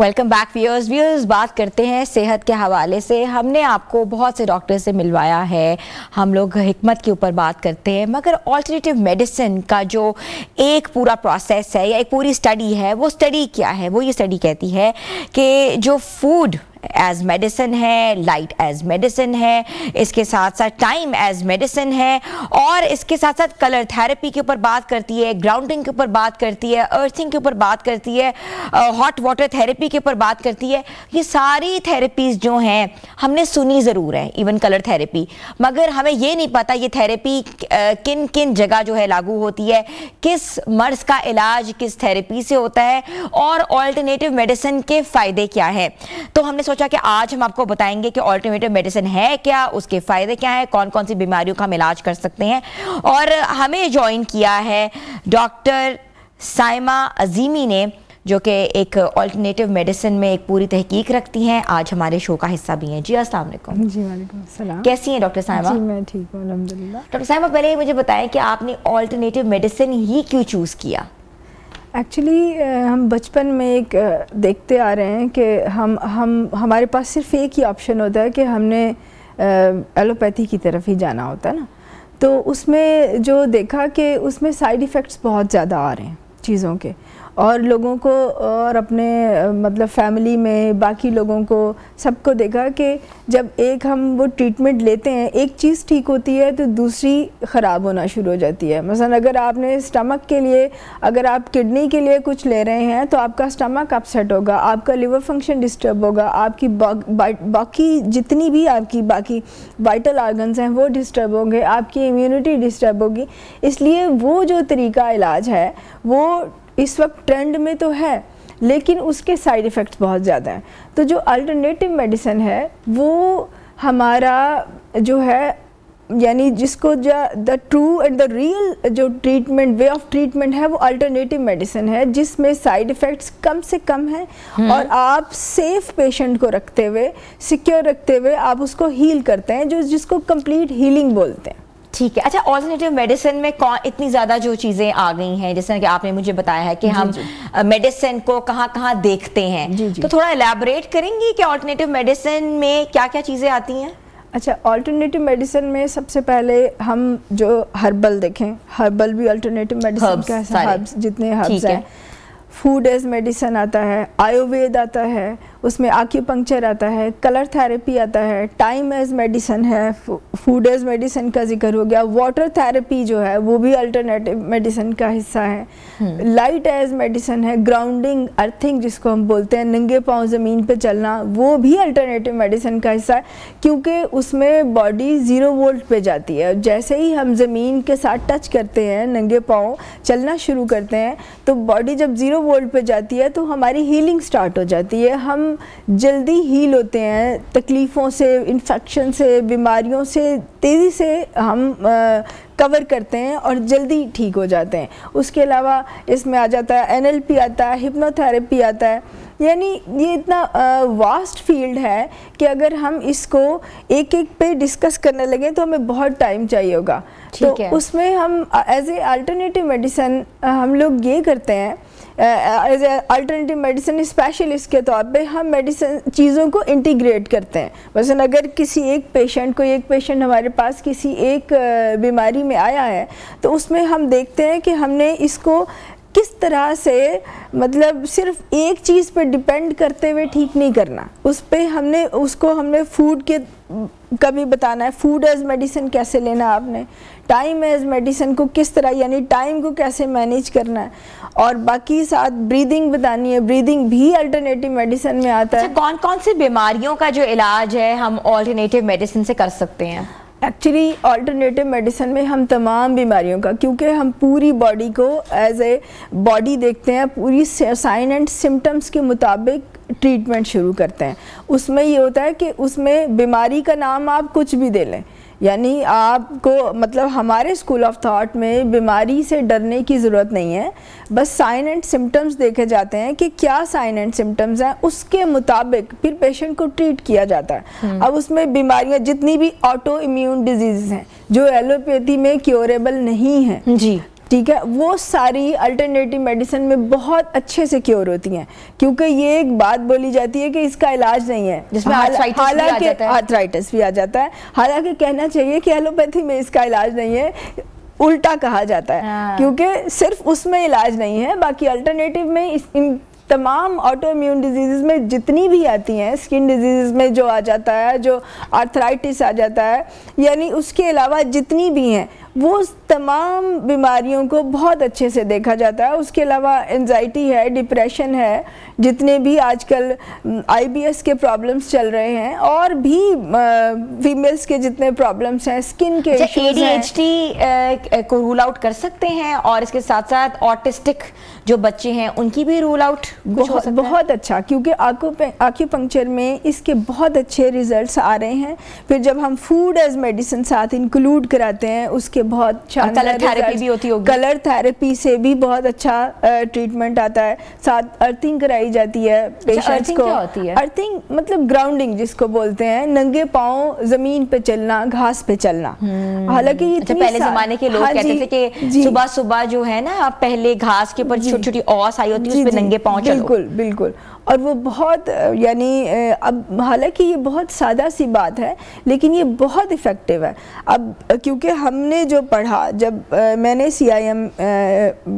Welcome back viewers. बात करते हैं सेहत के हवाले से. हमने आपको बहुत से डॉक्टर से मिलवाया है, हम लोग हिकमत के ऊपर बात करते हैं, मगर ऑल्टरनेटिव मेडिसिन का जो एक पूरा प्रोसेस है या एक पूरी स्टडी है, वो स्टडी क्या है? वो ये स्टडी कहती है कि जो फूड एज मेडिसिन है, लाइट एज मेडिसिन है, इसके साथ साथ टाइम एज मेडिसिन है, और इसके साथ साथ कलर थेरेपी के ऊपर बात करती है, ग्राउंडिंग के ऊपर बात करती है, अर्थिंग के ऊपर बात करती है, हॉट वाटर थेरेपी के ऊपर बात करती है. ये सारी थेरेपीज जो हैं हमने सुनी ज़रूर है, इवन कलर थेरेपी, मगर हमें ये नहीं पता ये थेरेपी किन किन जगह जो है लागू होती है, किस मर्ज का इलाज किस थेरेपी से होता है, और ऑल्टरनेटिव मेडिसिन के फ़ायदे क्या है. तो हमने सोचा कि आज हम आपको बताएंगे कि ऑल्टरनेटिव मेडिसिन है क्या, उसके फ़ायदे क्या हैं, कौन कौन सी बीमारियों का हम इलाज कर सकते हैं. और हमें ज्वाइन किया है डॉक्टर साइमा अजीमी ने, जो कि एक ऑल्टरनेटिव मेडिसिन में एक पूरी तहकीक रखती हैं, आज हमारे शो का हिस्सा भी हैं. जी अस्सलाम वालेकुम. जी वालेकुम अस्सलाम. कैसी हैं डॉक्टर साइमा? जी मैं ठीक हूँ अल्हम्दुलिल्लाह. डॉक्टर साइमा, पहले मुझे बताएं कि आपने ऑल्टरनेटिव मेडिसिन ही क्यों चूज़ किया? एक्चुअली हम बचपन में एक देखते आ रहे हैं कि हमारे पास सिर्फ एक ही ऑप्शन होता है कि हमने एलोपैथी की तरफ ही जाना होता है ना. तो उसमें जो देखा कि उसमें साइड इफ़ेक्ट्स बहुत ज़्यादा आ रहे हैं चीज़ों के, और लोगों को और अपने मतलब फैमिली में बाकी लोगों को सबको देखा कि जब एक हम वो ट्रीटमेंट लेते हैं, एक चीज़ ठीक होती है तो दूसरी ख़राब होना शुरू हो जाती है. मसलन अगर आपने स्टमक के लिए, अगर आप किडनी के लिए कुछ ले रहे हैं तो आपका स्टमक अपसेट होगा, आपका लिवर फंक्शन डिस्टर्ब होगा, आपकी बाकी जितनी भी आपकी बाकी वाइटल आर्गन्स हैं वो डिस्टर्ब होंगे, आपकी इम्यूनिटी डिस्टर्ब होगी. इसलिए वो जो तरीका इलाज है वो इस वक्त ट्रेंड में तो है, लेकिन उसके साइड इफ़ेक्ट्स बहुत ज़्यादा हैं. तो जो अल्टरनेटिव मेडिसिन है वो हमारा जो है, यानी जिसको the true and the real जो ट्रीटमेंट वे ऑफ ट्रीटमेंट है वो अल्टरनेटिव मेडिसिन है, जिसमें साइड इफ़ेक्ट्स कम से कम हैं और आप सेफ पेशेंट को रखते हुए, सिक्योर रखते हुए आप उसको हील करते हैं, जिसको कंप्लीट हीलिंग बोलते हैं. ठीक है. अच्छा, ऑल्टरनेटिव मेडिसिन में इतनी ज़्यादा जो चीज़ें आ गई हैं, जैसे कि आपने मुझे बताया है कि हम मेडिसिन को कहाँ कहाँ देखते हैं, तो थोड़ा एलैबोरेट करेंगी कि ऑल्टरनेटिव मेडिसिन में क्या क्या चीज़ें आती हैं? अच्छा, ऑल्टरनेटिव मेडिसिन में सबसे पहले हम जो हर्बल देखें, हर्बल भी ऑल्टरनेटिव मेडिसिन का है. हर्ब्स जितने हर्ब्स हैं, फूड एज मेडिसिन आता है, आयुर्वेद आता है, उसमें आक्यूपंक्चर आता है, कलर थेरेपी आता है, टाइम एज मेडिसिन है, फूड एज मेडिसिन का जिक्र हो गया, वाटर थेरेपी जो है वो भी अल्टरनेटिव मेडिसिन का हिस्सा है, लाइट एज मेडिसिन है, ग्राउंडिंग अर्थिंग जिसको हम बोलते हैं, नंगे पाँव ज़मीन पे चलना, वो भी अल्टरनेटिव मेडिसिन का हिस्सा है, क्योंकि उसमें बॉडी 0 वोल्ट पे जाती है. जैसे ही हम ज़मीन के साथ टच करते हैं, नंगे पाँव चलना शुरू करते हैं, तो बॉडी जब 0 वोल्ट पे जाती है तो हमारी हीलिंग स्टार्ट हो जाती है. हम जल्दी हील होते हैं, तकलीफ़ों से, इन्फेक्शन से, बीमारियों से तेज़ी से हम कवर करते हैं और जल्दी ठीक हो जाते हैं। उसके अलावा इसमें आ जाता है NLP आता है, हिप्नोथेरेपी आता है, यानी ये इतना वास्ट फील्ड है कि अगर हम इसको एक एक पे डिस्कस करने लगे तो हमें बहुत टाइम चाहिए होगा। तो उसमें हम एज ए अल्टरनेटिव मेडिसिन हम लोग ये करते हैं, as a alternative medicine specialist के तौर पे हम मेडिसिन चीज़ों को इंटीग्रेट करते हैं। वैसे अगर किसी एक पेशेंट हमारे पास किसी एक बीमारी में आया है तो उसमें हम देखते हैं कि हमने इसको किस तरह से, मतलब सिर्फ एक चीज़ पे डिपेंड करते हुए ठीक नहीं करना, उस पे हमने फूड के कभी बताना है, फूड एज मेडिसिन कैसे लेना है आपने, टाइम एज मेडिसिन को किस तरह, यानी टाइम को कैसे मैनेज करना है, और बाकी साथ ब्रीदिंग बतानी है, ब्रीदिंग भी अल्टरनेटिव मेडिसिन में आता है। कौन कौन सी बीमारियों का जो इलाज है हम अल्टरनेटिव मेडिसिन से कर सकते हैं? एक्चुअली अल्टरनेटिव मेडिसिन में हम तमाम बीमारियों का, क्योंकि हम पूरी बॉडी को एज ए बॉडी देखते हैं, पूरी साइन एंड सिम्टम्स के मुताबिक ट्रीटमेंट शुरू करते हैं। उसमें ये होता है कि उसमें बीमारी का नाम आप कुछ भी दे लें, यानी आपको, मतलब हमारे स्कूल ऑफ थॉट में बीमारी से डरने की ज़रूरत नहीं है, बस साइन एंड सिम्टम्स देखे जाते हैं कि क्या साइन एंड सिम्टम्स हैं, उसके मुताबिक फिर पेशेंट को ट्रीट किया जाता है। अब उसमें बीमारियां जितनी भी ऑटो इम्यून डिजीज़ हैं जो एलोपैथी में क्योरेबल नहीं हैं, जी ठीक है, वो सारी अल्टरनेटिव मेडिसिन में बहुत अच्छे से क्योर होती हैं, क्योंकि ये एक बात बोली जाती है कि इसका इलाज नहीं है, जिसमें आर्थराइटिस भी आ जाता है। हालांकि कहना चाहिए कि एलोपैथी में इसका इलाज नहीं है, उल्टा कहा जाता है, क्योंकि सिर्फ उसमें इलाज नहीं है, बाकी अल्टरनेटिव में इन तमाम ऑटो इम्यून डिजीज़ में जितनी भी आती हैं, स्किन डिजीज़ में जो आ जाता है, जो आर्थराइटिस आ जाता है, यानी उसके अलावा जितनी भी हैं वो तमाम बीमारियों को बहुत अच्छे से देखा जाता है। उसके अलावा एंजाइटी है, डिप्रेशन है, जितने भी आजकल IBS के प्रॉब्लम्स चल रहे हैं, और भी फीमेल्स के जितने प्रॉब्लम्स हैं, स्किन के इश्यूज हैं, ADHD को रूल आउट कर सकते हैं, और इसके साथ साथ ऑटिस्टिक जो बच्चे हैं उनकी भी रूल आउट बहुत अच्छा, क्योंकि आक्यूपंक्चर में इसके बहुत अच्छे रिजल्ट्स आ रहे हैं। फिर जब हम फूड एज मेडिसिन साथ इंक्लूड कराते हैं उसके बहुत कलर थेरेपी भी होती होगी, कलर थेरेपी से भी बहुत अच्छा ट्रीटमेंट आता है। साथ अर्थिंग कराई जाती है पेशेंट्स को। अर्थिंग मतलब ग्राउंडिंग जिसको बोलते हैं, नंगे पाँव जमीन पे चलना, घास पे चलना। हालांकि पहले जमाने के लोग कहते थे कि सुबह सुबह जो है ना, आप पहले घास के ऊपर छोटी छोटी औस आई होती है, उस पे नंगे पाँव चलो। बिल्कुल बिल्कुल, और वो बहुत, यानी अब हालांकि ये बहुत सादा सी बात है, लेकिन ये बहुत इफ़ेक्टिव है। अब क्योंकि हमने जो पढ़ा, जब मैंने CIM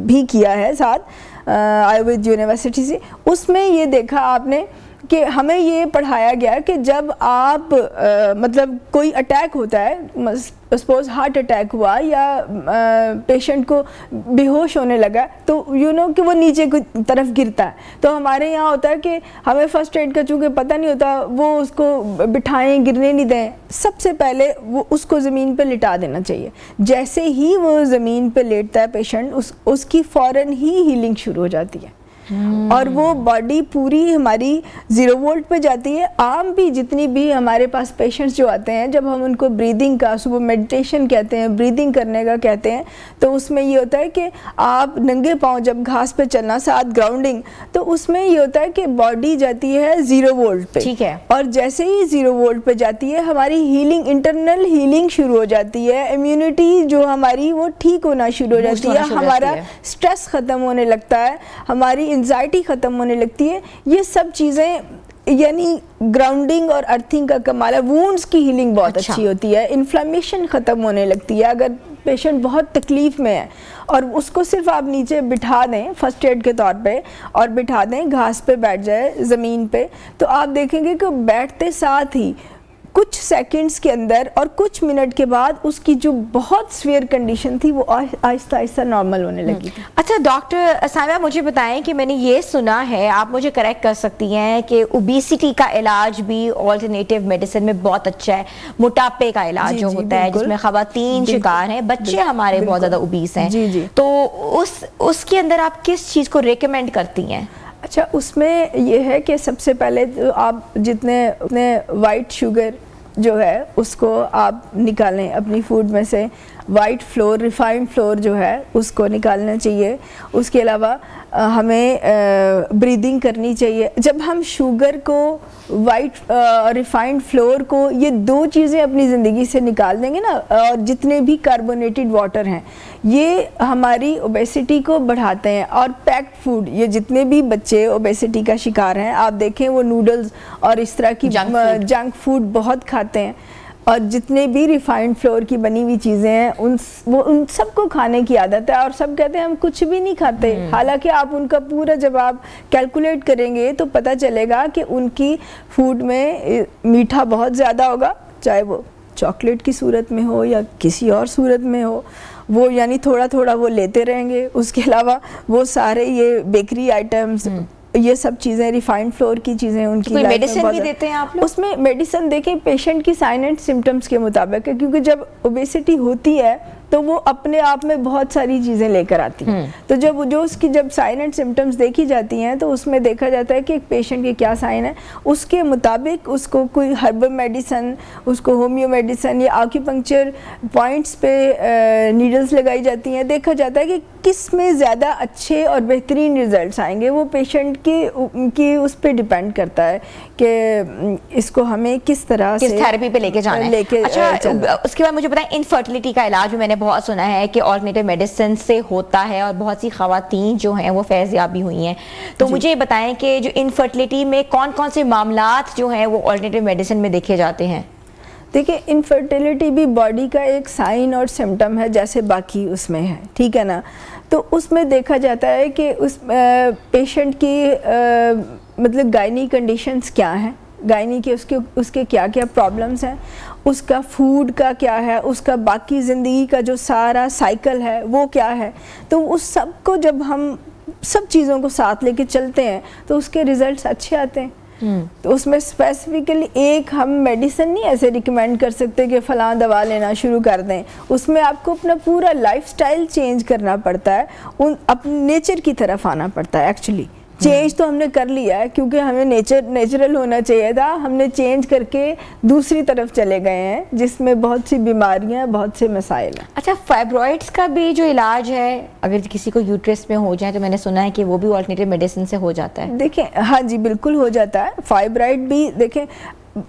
भी किया है साथ आयुर्वेद यूनिवर्सिटी से, उसमें ये देखा आपने कि हमें ये पढ़ाया गया कि जब आप मतलब कोई अटैक होता है, सपोज हार्ट अटैक हुआ या पेशेंट को बेहोश होने लगा, तो कि वो नीचे की तरफ गिरता है, तो हमारे यहाँ होता है कि हमें फर्स्ट एड का चूँकि पता नहीं होता, वो उसको बिठाएं, गिरने नहीं दें, सबसे पहले वो उसको ज़मीन पे लिटा देना चाहिए। जैसे ही वो ज़मीन पे लेटता है पेशेंट, उसकी फ़ौरन ही हीलिंग शुरू हो जाती है, और वो बॉडी पूरी हमारी 0 वोल्ट पे जाती है। आम भी जितनी भी हमारे पास पेशेंट्स जो आते हैं, जब हम उनको ब्रीदिंग का, सुबह मेडिटेशन कहते हैं, ब्रीदिंग करने का कहते हैं, तो उसमें ये होता है कि आप नंगे पाँव जब घास पे चलना, साथ ग्राउंडिंग, तो उसमें ये होता है कि बॉडी जाती है 0 वोल्ट पे, ठीक है, और जैसे ही 0 वोल्ट पे जाती है, हमारी हीलिंग, इंटरनल हीलिंग शुरू हो जाती है, इम्यूनिटी जो हमारी वो ठीक होना शुरू हो जाती है, हमारा स्ट्रेस ख़त्म होने लगता है, हमारी एंजाइटी ख़त्म होने लगती है। ये सब चीज़ें, यानी ग्राउंडिंग और अर्थिंग का कमाल है। वुंड्स की हीलिंग बहुत अच्छी होती है, इन्फ्लेमेशन ख़त्म होने लगती है। अगर पेशेंट बहुत तकलीफ़ में है और उसको सिर्फ आप नीचे बिठा दें फर्स्ट एड के तौर पे, और बिठा दें, घास पे बैठ जाए, ज़मीन पे, तो आप देखेंगे कि बैठते साथ ही कुछ सेकंड्स के अंदर और कुछ मिनट के बाद उसकी जो बहुत सीवियर कंडीशन थी वो आहिस्ता आहिस्ता नॉर्मल होने लगी थी। अच्छा डॉक्टर सामिया, मुझे बताएं कि मैंने ये सुना है, आप मुझे करेक्ट कर सकती हैं, कि ओबेसिटी का इलाज भी अल्टरनेटिव मेडिसिन में बहुत अच्छा है। मोटापे का इलाज जो होता है, जिसमें ख़वातीन शिकार हैं, बच्चे हमारे बहुत ज़्यादा ओबीस हैं, तो उसके अंदर आप किस चीज़ को रिकमेंड करती हैं? अच्छा, उसमें यह है कि सबसे पहले तो आप जितने वाइट शुगर, जो है उसको आप निकालें अपनी फूड में से। वाइट फ्लोर, रिफाइंड फ्लोर जो है उसको निकालना चाहिए। उसके अलावा हमें ब्रीदिंग करनी चाहिए। जब हम शुगर को, वाइट रिफाइंड फ्लोर को, ये दो चीज़ें अपनी ज़िंदगी से निकाल देंगे ना, और जितने भी कार्बोनेटेड वाटर हैं ये हमारी ओबेसिटी को बढ़ाते हैं। और पैक्ड फूड, ये जितने भी बच्चे ओबेसिटी का शिकार हैं, आप देखें वो नूडल्स और इस तरह की जंक फूड बहुत खाते हैं, और जितने भी रिफाइंड फ्लोर की बनी हुई चीज़ें हैं उन सबको खाने की आदत है। और सब कहते हैं हम कुछ भी नहीं खाते, हालांकि आप उनका पूरा जब आप कैलकुलेट करेंगे तो पता चलेगा कि उनकी फूड में मीठा बहुत ज़्यादा होगा, चाहे वो चॉकलेट की सूरत में हो या किसी और सूरत में हो, वो यानी थोड़ा थोड़ा वो लेते रहेंगे। उसके अलावा वो सारे ये बेकरी आइटम्स, ये सब चीज़ें, रिफाइंड फ्लोर की चीज़ें उनकी कोई मेडिसिन भी देते हैं आप लोग? उसमें मेडिसिन देखें पेशेंट की साइन एंड सिम्टम्स के मुताबिक है, क्योंकि जब ओबेसिटी होती है तो वो अपने आप में बहुत सारी चीज़ें लेकर आती हैं। तो जब उसकी साइन एंड सिम्टम्स देखी जाती हैं तो उसमें देखा जाता है कि एक पेशेंट के क्या साइन है, उसके मुताबिक उसको कोई हर्बल मेडिसिन, उसको होम्यो मेडिसिन या आक्यूपंक्चर पॉइंट्स पे नीडल्स लगाई जाती हैं। देखा जाता है कि किस में ज़्यादा अच्छे और बेहतरीन रिजल्ट्स आएंगे। वो पेशेंट की उस पर डिपेंड करता है कि इसको हमें किस तरह से थेरेपी पे लेके जाना है। अच्छा, उसके बाद मुझे बताएं, इनफर्टिलिटी का इलाज भी मैंने बहुत सुना है कि ऑल्टरनेटिव मेडिसिन से होता है, और बहुत सी खवातीन जो हैं वो फैज़याब भी हुई हैं। तो मुझे बताएं कि जो इनफर्टिलिटी में कौन कौन से मामलात जो हैं वो ऑल्टरनेटिव मेडिसिन में देखे जाते हैं? देखिए, इनफर्टिलिटी भी बॉडी का एक साइन और सिम्टम है जैसे बाकी उसमें है, ठीक है ना। तो उसमें देखा जाता है कि उस पेशेंट की मतलब गायनी कंडीशंस क्या हैं, गायनी के उसके क्या क्या प्रॉब्लम्स हैं, उसका फूड का क्या है, उसका बाकी ज़िंदगी का जो सारा साइकिल है वो क्या है। तो उस सब को जब हम सब चीज़ों को साथ लेके चलते हैं तो उसके रिज़ल्ट्स अच्छे आते हैं। तो उसमें स्पेसिफिकली एक हम मेडिसिन नहीं ऐसे रिकमेंड कर सकते कि फ़लाँ दवा लेना शुरू कर दें। उसमें आपको अपना पूरा लाइफस्टाइल चेंज करना पड़ता है, अपने नेचर की तरफ आना पड़ता है। एक्चुअली चेंज तो हमने कर लिया है क्योंकि हमें नेचुरल होना चाहिए था, हमने चेंज करके दूसरी तरफ चले गए हैं जिसमें बहुत सी बीमारियां, बहुत से मसाइल हैं। अच्छा, फाइब्रॉइड्स का भी जो इलाज है, अगर किसी को यूट्रस में हो जाए तो मैंने सुना है कि वो भी ऑल्टरनेटिव मेडिसिन से हो जाता है। देखें, हाँ जी बिल्कुल हो जाता है। फाइब्रॉइड भी देखें,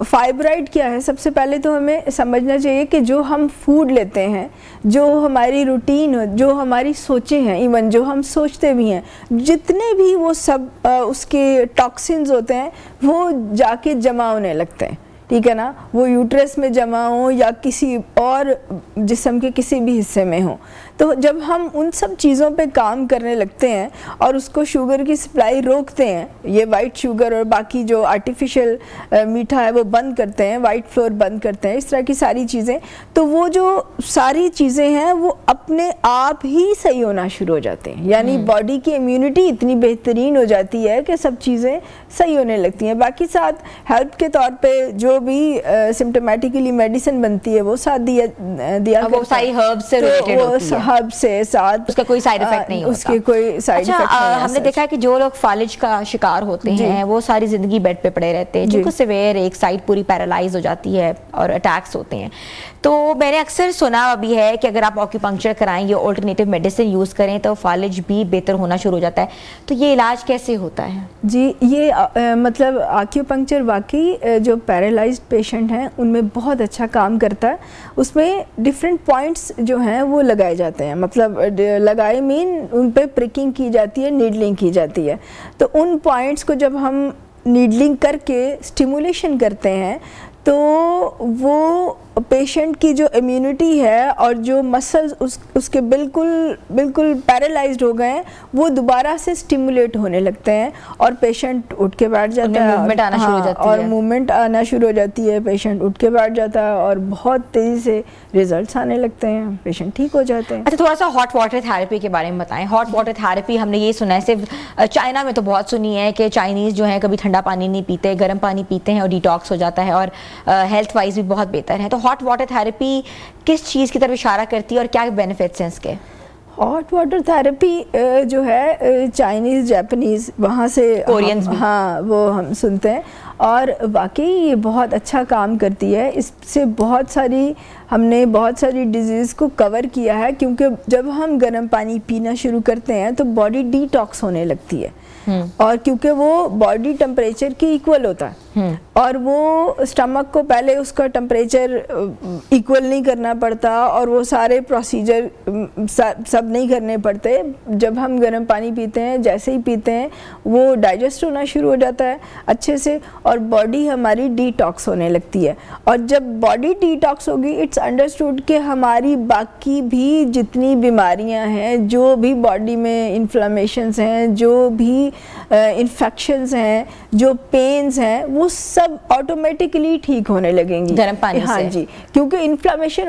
फाइब्रॉइड क्या है, सबसे पहले तो हमें समझना चाहिए कि जो हम फूड लेते हैं, जो हमारी रूटीन, जो हमारी सोचें हैं, इवन जो हम सोचते भी हैं, जितने भी वो सब उसके टॉक्सिन्स होते हैं वो जाके जमा होने लगते हैं, ठीक है ना। वो यूट्रस में जमा हो या किसी और जिस्म के किसी भी हिस्से में हो। तो जब हम उन सब चीज़ों पे काम करने लगते हैं और उसको शुगर की सप्लाई रोकते हैं, ये वाइट शुगर और बाकी जो आर्टिफिशियल मीठा है वो बंद करते हैं, वाइट फ्लोर बंद करते हैं, इस तरह की सारी चीज़ें, तो वो जो सारी चीज़ें हैं वो अपने आप ही सही होना शुरू हो जाते हैं। यानी बॉडी की इम्यूनिटी इतनी बेहतरीन हो जाती है कि सब चीज़ें सही होने लगती हैं। बाकी साथ हेल्प के तौर पर जो भी सिम्टोमेटिकली मेडिसिन बनती है वो साथ दिया वो सारी हर्ब से रिलेटेड होती है, हर्ब से साथ उसका कोई साइड इफेक्ट नहीं होता, उसके कोई साइड इफेक्ट नहीं। हमने देखा है कि जो लोग फालिज का शिकार होते हैं वो सारी जिंदगी बेड पे पड़े रहते हैं, जिनको सिवियर एक साइड पूरी पैरालाइज हो जाती है और अटैक्स होते हैं। तो मैंने अक्सर सुना अभी है कि अगर आप ऑक्यूपंक्चर कराएं या ऑल्टरनेटिव मेडिसिन यूज़ करें तो फालिज भी बेहतर होना शुरू हो जाता है। तो ये इलाज कैसे होता है? जी, ये मतलब आक्यूपंक्चर वाकई जो पैरालाइज्ड पेशेंट हैं उनमें बहुत अच्छा काम करता है। उसमें डिफरेंट पॉइंट्स जो हैं वो लगाए जाते हैं, मतलब लगाए मीन उन पे प्रिकिंग की जाती है, नीडलिंग की जाती है। तो उन पॉइंट्स को जब हम नीडलिंग करके स्टिमुलेशन करते हैं तो वो पेशेंट की जो इम्यूनिटी है और जो मसल्स उसके बिल्कुल पैरालाइज्ड हो गए हैं वो दोबारा से स्टिमुलेट होने लगते हैं और पेशेंट उठ के बैठ जाता है, मूवमेंट आना शुरू हो जाती और है, मूवमेंट आना शुरू हो जाती है, पेशेंट उठ के बैठ जाता है और बहुत तेज़ी से रिजल्ट्स आने लगते हैं, पेशेंट ठीक हो जाते हैं। अच्छा, थोड़ा सा हॉट वाटर थेरेपी के बारे में बताएं। हॉट वाटर थेरेपी हमने ये सुना है, सिर्फ चाइना में तो बहुत सुनी है कि चाइनीज़ जो है कभी ठंडा पानी नहीं पीते, गर्म पानी पीते हैं और डिटॉक्स हो जाता है और हेल्थ वाइज भी बहुत बेहतर है। तो हॉट वाटर थेरेपी किस चीज़ की तरफ इशारा करती है और क्या बेनिफिट्स हैं इसके? हॉट वाटर थेरेपी जो है चाइनीज़, जापानीज़, वहाँ से कोरियंस भी, हाँ वो हम सुनते हैं। और वाकई ये बहुत अच्छा काम करती है। इससे हमने बहुत सारी डिजीज़ को कवर किया है, क्योंकि जब हम गर्म पानी पीना शुरू करते हैं तो बॉडी डिटॉक्स होने लगती है, और क्योंकि वो बॉडी टेम्परेचर के इक्वल होता है, और वो स्टमक को पहले उसका टेम्परेचर इक्वल नहीं करना पड़ता, और वो सारे प्रोसीजर सब नहीं करने पड़ते। जब हम गर्म पानी पीते हैं, जैसे ही पीते हैं वो डाइजेस्ट होना शुरू हो जाता है अच्छे से, और बॉडी हमारी डिटॉक्स होने लगती है। और जब बॉडी डिटॉक्स होगी, इट्स अंडरस्टूड कि हमारी बाकी भी जितनी बीमारियां हैं, जो भी बॉडी में इन्फ्लेमेशंस हैं, जो भी इन्फेक्शंस हैं, जो पेन्स हैं, वो सब ऑटोमेटिकली ठीक होने लगेंगी गर्म पानी से। हाँ जी, क्योंकि इन्फ्लेमेशन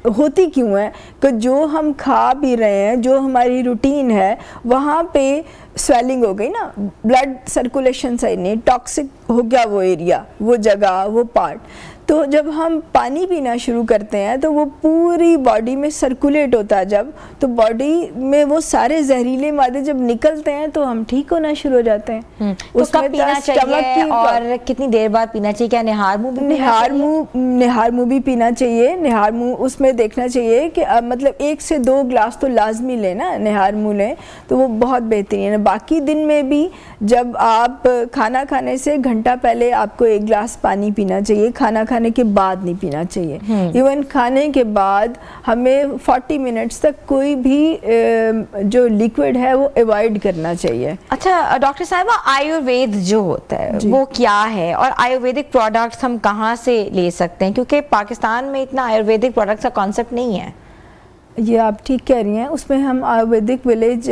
होती क्यों है कि जो हम खा पी रहे हैं, जो हमारी रूटीन है, वहाँ पे स्वेलिंग हो गई ना, ब्लड सर्कुलेशन सही नहीं, टॉक्सिक हो गया वो एरिया, वो जगह, वो पार्ट। तो जब हम पानी पीना शुरू करते हैं तो वो पूरी बॉडी में सर्कुलेट होता है, जब तो बॉडी में वो सारे जहरीले मादे जब निकलते हैं तो हम ठीक होना शुरू हो जाते हैं। तो कब पीना चाहिए और कितनी देर बाद पीना चाहिए? क्या निहार मुँह भी निहार मुँह भी पीना चाहिए। निहार मुँह उसमें देखना चाहिए कि मतलब 1 से 2 ग्लास तो लाजमी लेना, निहार मुँह लें तो वो बहुत बेहतरीन है। बाकी दिन में भी जब आप खाना खाने से घंटा पहले आपको 1 ग्लास पानी पीना चाहिए, खाना खाने के बाद नहीं पीना चाहिए। इवन खाने के बाद हमें 40 मिनट्स तक कोई भी जो लिक्विड है वो अवॉइड करना चाहिए। अच्छा डॉक्टर साहिबा, आयुर्वेद जो होता है वो क्या है, और आयुर्वेदिक प्रोडक्ट्स हम कहाँ से ले सकते हैं? क्योंकि पाकिस्तान में इतना आयुर्वेदिक प्रोडक्ट्स का कॉन्सेप्ट नहीं है। ये आप ठीक कह रही हैं। उसमें हम आयुर्वेदिक विलेज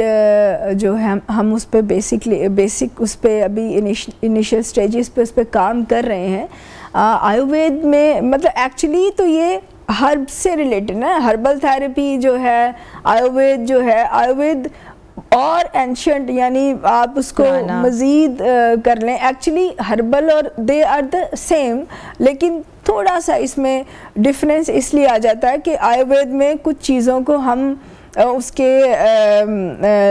जो है हम उस पर बेसिक उस पर अभी इनिशियल स्टेजेस पे उस पर काम कर रहे हैं। आयुर्वेद में मतलब एक्चुअली तो ये हर्ब से रिलेटेड ना, हर्बल थेरेपी जो है, आयुर्वेद जो है, आयुर्वेद और एंशिएंट, यानी आप उसको मज़ीद कर लें। एक्चुअली हर्बल और दे आर द सेम, लेकिन थोड़ा सा इसमें डिफरेंस इसलिए आ जाता है कि आयुर्वेद में कुछ चीज़ों को हम उसके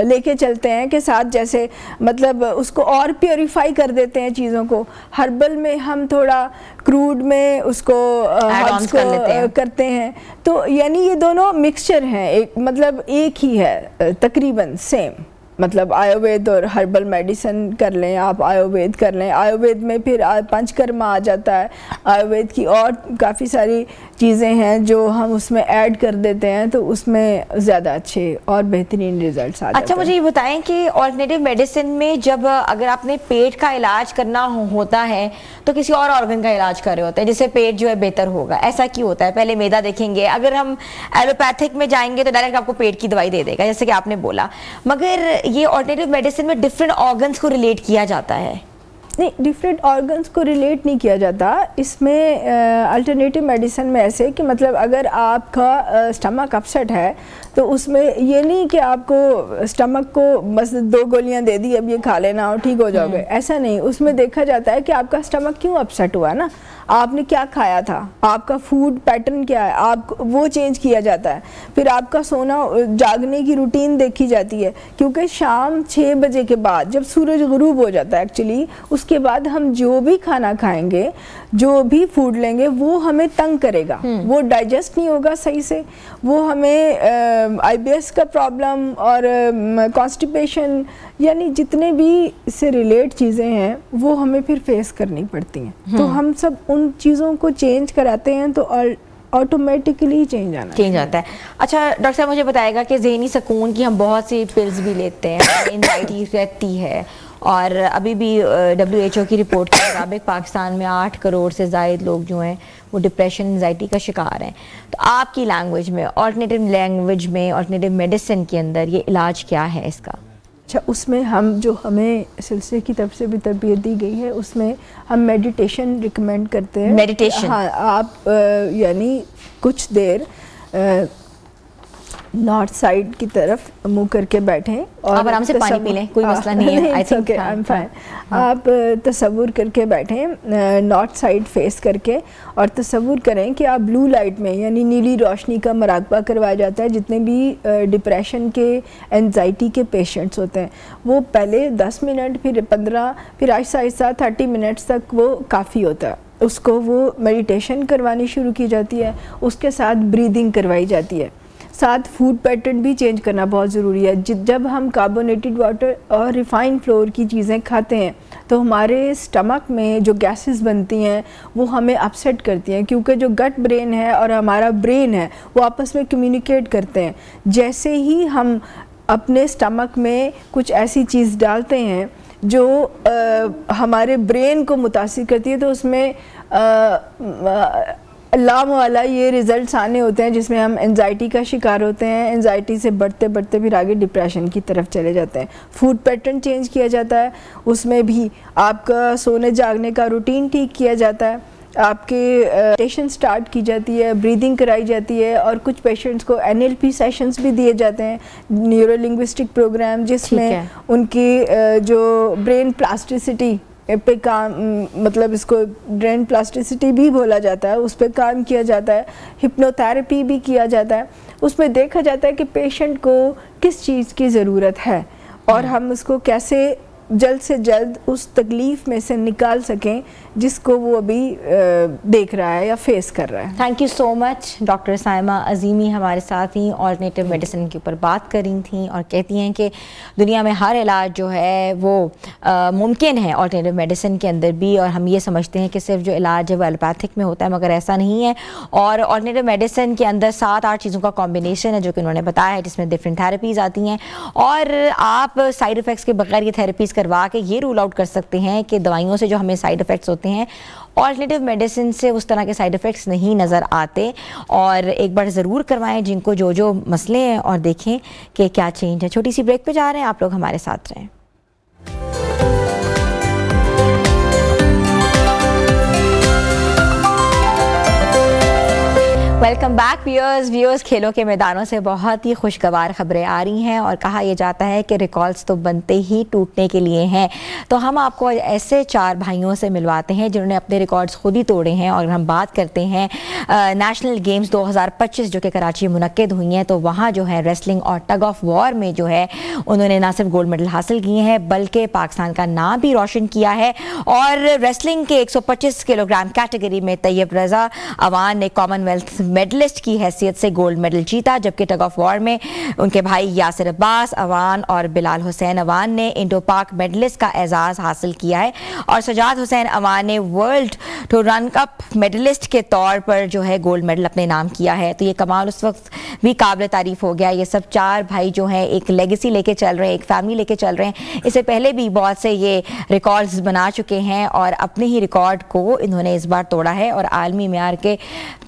लेके चलते हैं के साथ, जैसे मतलब उसको और प्योरीफाई कर देते हैं चीज़ों को। हर्बल में हम थोड़ा क्रूड में उसको हर्ब्स को करते हैं। तो यानी ये दोनों मिक्सचर हैं, एक मतलब एक ही है तकरीबन सेम। मतलब आयुर्वेद और हर्बल मेडिसिन कर लें आप, आयुर्वेद कर लें। आयुर्वेद में फिर पंचकर्मा आ जाता है। आयुर्वेद की और काफ़ी सारी चीज़ें हैं जो हम उसमें ऐड कर देते हैं, तो उसमें ज़्यादा अच्छे और बेहतरीन रिजल्ट्स आ जाते हैं। अच्छा, मुझे ये बताएं कि ऑल्टरनेटिव मेडिसिन में जब अगर आपने पेट का इलाज करना होता है तो किसी और ऑर्गन का इलाज कर रहे होते हैं, जिससे पेट जो है बेहतर होगा, ऐसा क्यों होता है? पहले मैदा देखेंगे, अगर हम एलोपैथिक में जाएंगे तो डायरेक्ट आपको पेट की दवाई दे देगा, जैसे कि आपने बोला, मगर ये ऑल्टरनेटिव मेडिसिन में डिफरेंट ऑर्गन्स को रिलेट किया जाता है। नहीं, डिफरेंट ऑर्गन्स को रिलेट नहीं किया जाता इसमें। अल्टरनेटिव मेडिसिन में ऐसे कि मतलब अगर आपका स्टमक अपसेट है तो उसमें ये नहीं कि आपको स्टमक को बस 2 गोलियां दे दी, अब ये खा लेना और ठीक हो जाओगे, ऐसा नहीं। उसमें देखा जाता है कि आपका स्टमक क्यों अपसेट हुआ ना, आपने क्या खाया था, आपका फूड पैटर्न क्या है, आप वो चेंज किया जाता है। फिर आपका सोना जागने की रूटीन देखी जाती है, क्योंकि शाम 6 बजे के बाद जब सूरज गुरूब हो जाता है एक्चुअली, उसके बाद हम जो भी खाना खाएंगे, जो भी फूड लेंगे, वो हमें तंग करेगा, वो डाइजेस्ट नहीं होगा सही से, वो हमें IBS का प्रॉब्लम और कॉन्स्टिपेशन, यानी जितने भी इससे रिलेट चीज़ें हैं वो हमें फिर फेस करनी पड़ती हैं। तो हम सब उन चीज़ों को चेंज कराते हैं तो ऑटोमेटिकली चेंज आता है। अच्छा डॉक्टर साहब, मुझे बताएगा कि ज़हनी सुकून की हम बहुत सी पिल्स भी लेते हैं, एंजाइटी रहती है, और अभी भी WHO की रिपोर्ट के मुताबिक पाकिस्तान में 8 करोड़ से ज़ायद लोग जो हैं वो डिप्रेशन एंजाइटी का शिकार हैं। तो आपकी लैंग्वेज में, ऑल्टरनेटिव मेडिसिन के अंदर ये इलाज क्या है इसका? अच्छा, उसमें हमें सिलसिले की तरफ से भी तरबियत दी गई है, उसमें हम मेडिटेशन रिकमेंड करते हैं। मेडिटेशन? हाँ, आप यानी कुछ देर नॉर्थ साइड की तरफ मुंह करके बैठें और आप आराम से पानी पी लें, कोई मसला नहीं है। I think I am fine. आप तसव्वुर करके बैठें नॉर्थ साइड फेस करके, और तसव्वुर करें कि आप ब्लू लाइट में यानी नीली रोशनी का मराकबा करवाया जाता है। जितने भी डिप्रेशन के, एंजाइटी के पेशेंट्स होते हैं, वो पहले 10 मिनट, फिर 15, फिर आहिस्ता आहिस्ता 30 मिनट्स तक वो काफ़ी होता है। उसको वो मेडिटेशन करवानी शुरू की जाती है, उसके साथ ब्रीदिंग करवाई जाती है, साथ फूड पैटर्न भी चेंज करना बहुत ज़रूरी है। जब हम कार्बोनेटेड वाटर और रिफाइंड फ्लोर की चीज़ें खाते हैं तो हमारे स्टमक में जो गैसेस बनती हैं वो हमें अपसेट करती हैं, क्योंकि जो गट ब्रेन है और हमारा ब्रेन है वो आपस में कम्युनिकेट करते हैं। जैसे ही हम अपने स्टमक में कुछ ऐसी चीज़ डालते हैं जो हमारे ब्रेन को मुतासिर करती है, तो उसमें अल्लाम वाला ये रिज़ल्ट्स आने होते हैं जिसमें हम एंजाइटी का शिकार होते हैं। एंजाइटी से बढ़ते बढ़ते फिर आगे डिप्रेशन की तरफ चले जाते हैं। फूड पैटर्न चेंज किया जाता है, उसमें भी आपका सोने जागने का रूटीन ठीक किया जाता है, आपके मेडिटेशन स्टार्ट की जाती है, ब्रीदिंग कराई जाती है, और कुछ पेशेंट्स को NLP सेशंस भी दिए जाते हैं, न्यूरो लिंग्विस्टिक प्रोग्राम, जिसमें उनकी जो ब्रेन प्लास्टिसिटी पे काम, मतलब इसको ब्रेन प्लास्टिसिटी भी बोला जाता है, उस पर काम किया जाता है। हिप्नोथेरेपी भी किया जाता है। उसमें देखा जाता है कि पेशेंट को किस चीज़ की ज़रूरत है और हम उसको कैसे जल्द से जल्द उस तकलीफ़ में से निकाल सकें जिसको वो अभी देख रहा है या फेस कर रहा है। Thank you so much. Doctor Saima Azimi हमारे साथ ही ऑल्टरनेटिव मेडिसिन के ऊपर बात कर रही थी और कहती हैं कि दुनिया में हर इलाज जो है वो मुमकिन है ऑल्टरनेटिव मेडिसिन के अंदर भी, और हम ये समझते हैं कि सिर्फ जो इलाज है वो एलोपैथिक में होता है, मगर ऐसा नहीं है। और ऑल्टरनेटिव मेडिसिन के अंदर 7-8 चीज़ों का कॉम्बिनेशन है जो कि उन्होंने बताया है, जिसमें डिफरेंट थेरेपीज़ आती हैं, और आप साइड इफ़ेक्ट्स के बगैर ये थेरेपीज़ करवा के ये रूल आउट कर सकते हैं कि दवाइयों से जो हमें साइड इफ़ेक्ट्स होते हैं, ऑल्टरनेटिव मेडिसिन से उस तरह के साइड इफ़ेक्ट्स नहीं नज़र आते। और एक बार ज़रूर करवाएं जिनको जो जो मसले हैं, और देखें कि क्या चेंज है। छोटी सी ब्रेक पे जा रहे हैं, आप लोग हमारे साथ रहें। Welcome back viewers. खेलों के मैदानों से बहुत ही खुशगवार खबरें आ रही हैं, और कहा यह जाता है कि रिकॉर्ड्स तो बनते ही टूटने के लिए हैं। तो हम आपको ऐसे 4 भाइयों से मिलवाते हैं जिन्होंने अपने रिकॉर्ड्स खुद ही तोड़े हैं। और हम बात करते हैं नेशनल गेम्स 2025 जो कि कराची में मुनक्किद हुई हैं, तो वहाँ जो है रेसलिंग और टग ऑफ वॉर में जो है उन्होंने ना सिर्फ गोल्ड मेडल हासिल किए हैं बल्कि पाकिस्तान का नाम भी रोशन किया है। और रेसलिंग के 125 किलोग्राम कैटेगरी में तैयब रज़ा अवान ने कॉमनवेल्थ मेडलिस्ट की हैसियत से गोल्ड मेडल जीता, जबकि टग ऑफ वॉर में उनके भाई यासिर अब्बास अवान और बिलाल हुसैन अवान ने इंडो पाक मेडलिस्ट का एजाज़ हासिल किया है। और सजाद हुसैन अवान ने world two run cup medalist के तौर पर जो है गोल्ड मेडल अपने नाम किया है। तो ये कमाल उस वक्त भी काबिल तारीफ हो गया। ये सब 4 भाई जो हैं एक लेगेसी लेके चल रहे हैं, एक फैमिली लेके चल रहे हैं। इससे पहले भी बहुत से ये रिकॉर्ड्स बना चुके हैं और अपने ही रिकॉर्ड को इन्होंने इस बार तोड़ा है। और आलमी मेयार के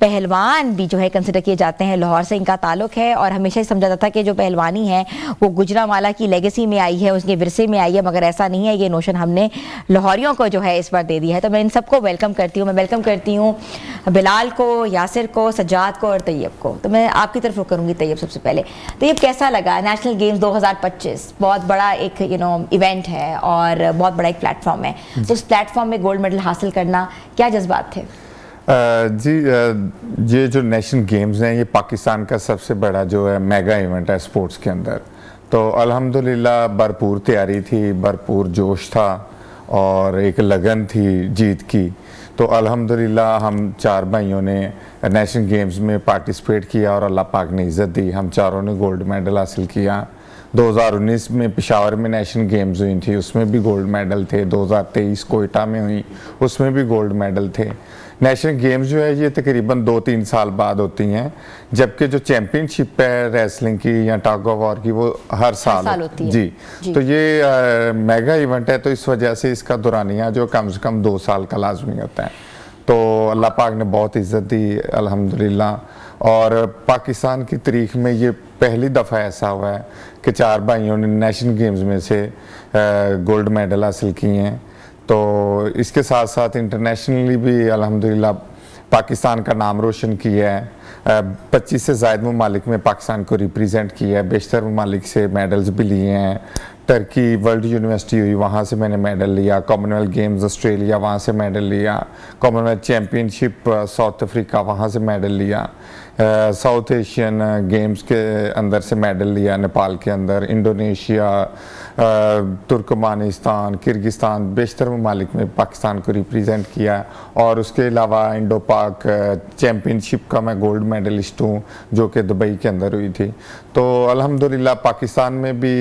पहलवान भी जो है कंसिडर किए जाते हैं। लाहौर से इनका ताल्लुक है और हमेशा ही समझा जाता था कि जो पहलवानी है वो गुजरांवाला की लेगेसी में आई है, उसके विरसे में आई है, मगर ऐसा नहीं है। ये नोशन हमने लाहौरियों को जो है इस बार दे दिया है। तो मैं इन सबको वेलकम करती हूँ। मैं वेलकम करती हूँ बिलाल को, यासिर को, सज्जाद को और तैयब को। तो मैं आपकी तरफ रुख करूँगी तैयब सबसे पहले। तैयब, कैसा लगा नेशनल गेम्स 2025? बहुत बड़ा एक इवेंट है और बहुत बड़ा एक प्लेटफॉर्म है, तो उस प्लेटफॉर्म में गोल्ड मेडल हासिल करना, क्या जज्बात थे? जी, ये जो नेशनल गेम्स हैं ये पाकिस्तान का सबसे बड़ा जो है मेगा इवेंट है स्पोर्ट्स के अंदर। तो अल्हम्दुलिल्लाह भरपूर तैयारी थी, भरपूर जोश था और एक लगन थी जीत की। तो अल्हम्दुलिल्लाह हम 4 भाइयों ने नेशनल गेम्स में पार्टिसिपेट किया और अल्लाह पाक ने इज़्ज़त दी। हम चारों ने गोल्ड मेडल हासिल किया। 2019 में पेशावर में नेशनल गेम्स हुई थी, उसमें भी गोल्ड मेडल थे। 2023 कोयटा में हुई, उसमें भी गोल्ड मेडल थे। नेशनल गेम्स जो है ये तकरीबन 2-3 साल बाद होती हैं, जबकि जो चैम्पियनशिप है रेसलिंग की या टग ऑफ वॉर की वो हर साल होती है। जी। तो ये मेगा इवेंट है, तो इस वजह से इसका दौरानिया जो कम से कम 2 साल का लाजमी होता है। तो अल्लाह पाक ने बहुत इज़्ज़त दी अल्हम्दुलिल्लाह। और पाकिस्तान की तारीख में ये पहली दफ़ा ऐसा हुआ है कि 4 भाइयों ने नेशनल गेम्स में से गोल्ड मेडल हासिल किए हैं। तो इसके साथ साथ इंटरनेशनली भी अल्हम्दुलिल्लाह पाकिस्तान का नाम रोशन किया है, 25 से ज़ायद ममालिक में पाकिस्तान को रिप्रेजेंट किया है, बेशतर ममालिक से मेडल्स भी लिए हैं। टर्की वर्ल्ड यूनिवर्सिटी हुई, वहाँ से मैंने मेडल लिया, कॉमनवेल्थ गेम्स ऑस्ट्रेलिया, वहाँ से मेडल लिया, कॉमनवेल्थ चैम्पियनशिप साउथ अफ्रीका, वहाँ से मेडल लिया, साउथ एशियन गेम्स के अंदर से मेडल लिया, नेपाल के अंदर, इंडोनेशिया, तुर्कमानिस्तान, किर्गिस्तान, बेशतर ममालिक में पाकिस्तान को रिप्रेजेंट किया। और उसके अलावा इंडो पाक चैम्पियनशिप का मैं गोल्ड मेडलिस्ट हूँ, जो कि दुबई के अंदर हुई थी। तो अल्हम्दुलिल्लाह पाकिस्तान में भी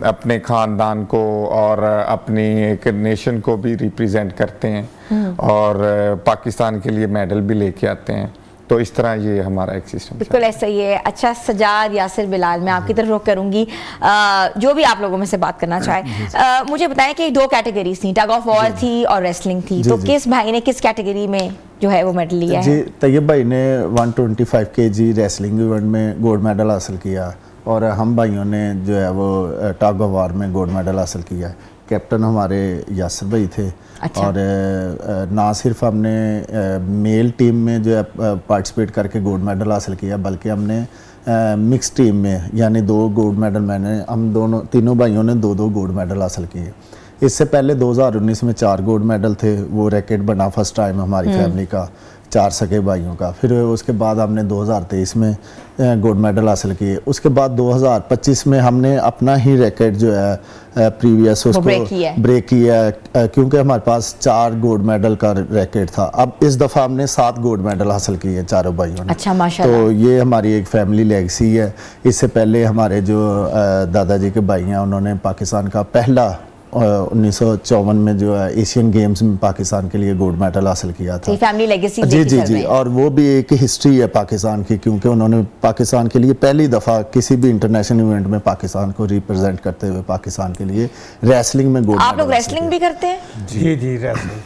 अपने ख़ानदान को और अपनी एक नेशन को भी रिप्रेजेंट करते हैं और पाकिस्तान के लिए मेडल भी लेके आते हैं। तो इस तरह ये हमारा एक सिस्टम बिल्कुल ऐसा ही है। अच्छा सजाद, यासिर, बिलाल, मैं आपकी तरफ रुख करूंगी, जो भी आप लोगों में से बात करना चाहे। मुझे बताएं कि 2 कैटेगरीज थी, टग ऑफ वॉर थी और रेसलिंग थी, तो किस भाई ने किस कैटेगरी में जो है वो मेडल लिया है? जी, तैयब भाई ने 125 kg रेसलिंग इवेंट में गोल्ड मेडल हासिल किया और हम भाइयों ने जो है वो टग ऑफ वॉर में गोल्ड मेडल हासिल किया है। कैप्टन हमारे यासिर भाई थे। अच्छा। और ना सिर्फ हमने मेल टीम में जो है पार्टिसिपेट करके गोल्ड मेडल हासिल किया, बल्कि हमने मिक्स टीम में यानी 2 गोल्ड मेडल हम तीनों भाइयों ने 2-2 गोल्ड मेडल हासिल किए। इससे पहले 2019 में 4 गोल्ड मेडल थे, वो रैकेट बना फर्स्ट टाइम हमारी फैमिली का, 4 सगे भाइयों का। फिर उसके बाद हमने 2023 में गोल्ड मेडल हासिल किए। उसके बाद 2025 में हमने अपना ही रैकेट जो है प्रीवियस उसको ब्रेक किया, क्योंकि हमारे पास 4 गोल्ड मेडल का रैकेट था। अब इस दफ़ा हमने 7 गोल्ड मेडल हासिल किए चारों भाइयों ने। अच्छा, माशाल्लाह। तो ये हमारी एक फैमिली लेगेसी है। इससे पहले हमारे जो दादाजी के भाई हैं, उन्होंने पाकिस्तान का पहला 1954 में जो है एशियन गेम्स में पाकिस्तान के लिए गोल्ड मेडल हासिल किया था। फैमिली लेगेसी जी, और वो भी एक हिस्ट्री है पाकिस्तान की, क्योंकि उन्होंने पाकिस्तान के लिए पहली दफ़ा किसी भी इंटरनेशनल इवेंट में पाकिस्तान को रिप्रेजेंट करते हुए पाकिस्तान के लिए रेसलिंग में गोल्ड। आप लोग रेसलिंग भी करते हैं? जी,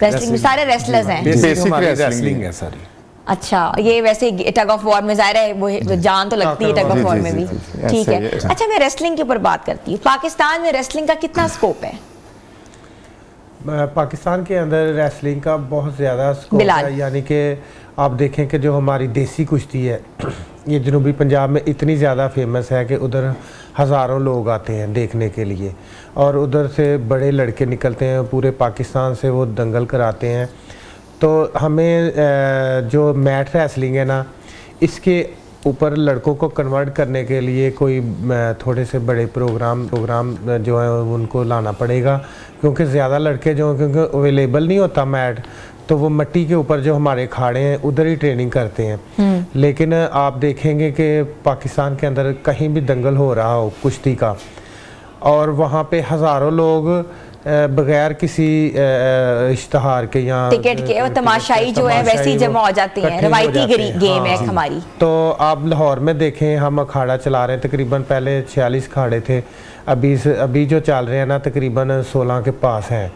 रेसलिंग में सारे रेसलर्स हैं? बेसिक रेसलिंग है सारी। अच्छा, ये वैसे टग ऑफ वॉर में ज़ाहिर है वो जान तो लगती है टग ऑफ वॉर में भी, ठीक है। अच्छा, मैं रेसलिंग के ऊपर बात करती हूँ। पाकिस्तान में रेसलिंग का कितना स्कोप है? पाकिस्तान के अंदर रेसलिंग का बहुत ज़्यादा स्कोप है। यानी कि आप देखें कि जो हमारी देसी कुश्ती है, ये जनूबी पंजाब में इतनी ज़्यादा फेमस है कि उधर हज़ारों लोग आते हैं देखने के लिए, और उधर से बड़े लड़के निकलते हैं, पूरे पाकिस्तान से वो दंगल कराते हैं। तो हमें जो मैट रेसलिंग है ना, इसके ऊपर लड़कों को कन्वर्ट करने के लिए कोई थोड़े से बड़े प्रोग्राम जो है उनको लाना पड़ेगा, क्योंकि ज़्यादा लड़के जो क्योंकि अवेलेबल नहीं होता मैट, तो वो मिट्टी के ऊपर जो हमारे अखाड़े हैं उधर ही ट्रेनिंग करते हैं। लेकिन आप देखेंगे कि पाकिस्तान के अंदर कहीं भी दंगल हो रहा हो कुश्ती का, और वहाँ पे हज़ारों लोग बगैर किसी इश्तहार के या टिकट के, वो तमाशाई जो है वैसी जमा हो जाती हैं। रवायती गेम है हमारी। तो आप लाहौर में देखें, हम अखाड़ा चला रहे हैं, तकरीबन पहले 46 अखाड़े थे, अभी जो चल रहे हैं ना तकरीबन 16 के पास हैं,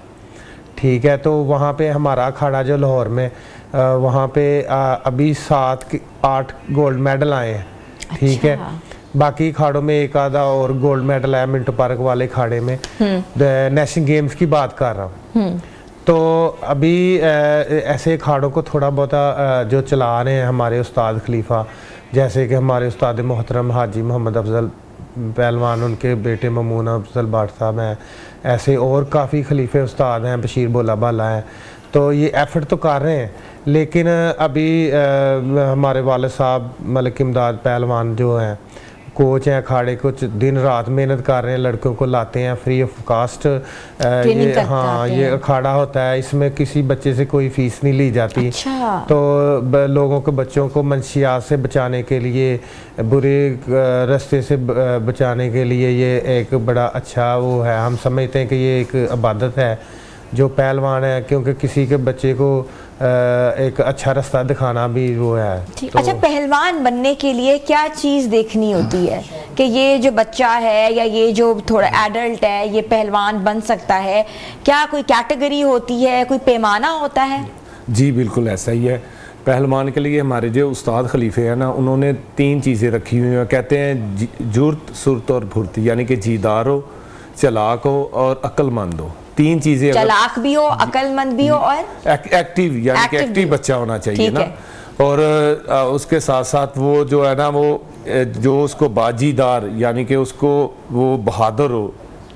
ठीक है। तो वहाँ पे हमारा अखाड़ा जो लाहौर में, वहाँ पे अभी 7-8 गोल्ड मेडल आए हैं, ठीक है। बाकी खाड़ों में एक आधा और गोल्ड मेडल है, मिंटो पार्क वाले खाड़े में। नेशनल गेम्स की बात कर रहा हूँ। तो अभी ऐसे खाड़ों को थोड़ा बहुत जो चला रहे हैं हमारे उस्ताद खलीफा, जैसे कि हमारे उस्ताद मोहतरम हाजी मोहम्मद अफजल पहलवान, उनके बेटे ममून अफजल बाट साहब हैं, ऐसे और काफ़ी खलीफे उस्ताद हैं, बशीर बोला बाला हैं। तो ये एफर्ट तो कर रहे हैं, लेकिन अभी हमारे वालिद साहब मलिक इमदाद पहलवान जो हैं, कोच हैं अखाड़े, कुछ दिन रात मेहनत कर रहे हैं, लड़कों को लाते हैं फ्री ऑफ कास्ट। ये अखाड़ा होता है, इसमें किसी बच्चे से कोई फीस नहीं ली जाती। अच्छा। तो लोगों को, बच्चों को मंशियात से बचाने के लिए, बुरे रास्ते से बचाने के लिए ये एक बड़ा अच्छा वो है। हम समझते हैं कि ये एक इबादत है जो पहलवान है, क्योंकि किसी के बच्चे को एक अच्छा रास्ता दिखाना भी वो है। तो अच्छा, पहलवान बनने के लिए क्या चीज़ देखनी होती है कि ये जो बच्चा है या ये जो थोड़ा एडल्ट है ये पहलवान बन सकता है? क्या कोई कैटेगरी होती है, कोई पैमाना होता है? जी बिल्कुल ऐसा ही है। पहलवान के लिए हमारे जो उस्ताद खलीफे हैं ना, उन्होंने 3 चीज़ें रखी हुई हैं। कहते हैं जुर्त, सुरत और फुर्ती, यानी कि जीदार हो, चलाक हो और अक्लमंद हो। तीन चीजें, चालाक भी हो, अक्लमंद भी हो और एक्टिव, यानी कि एक्टिव बच्चा होना चाहिए ना, और उसके साथ साथ वो जो है ना वो जो उसको बाजीदार, यानी कि उसको वो बहादुर हो,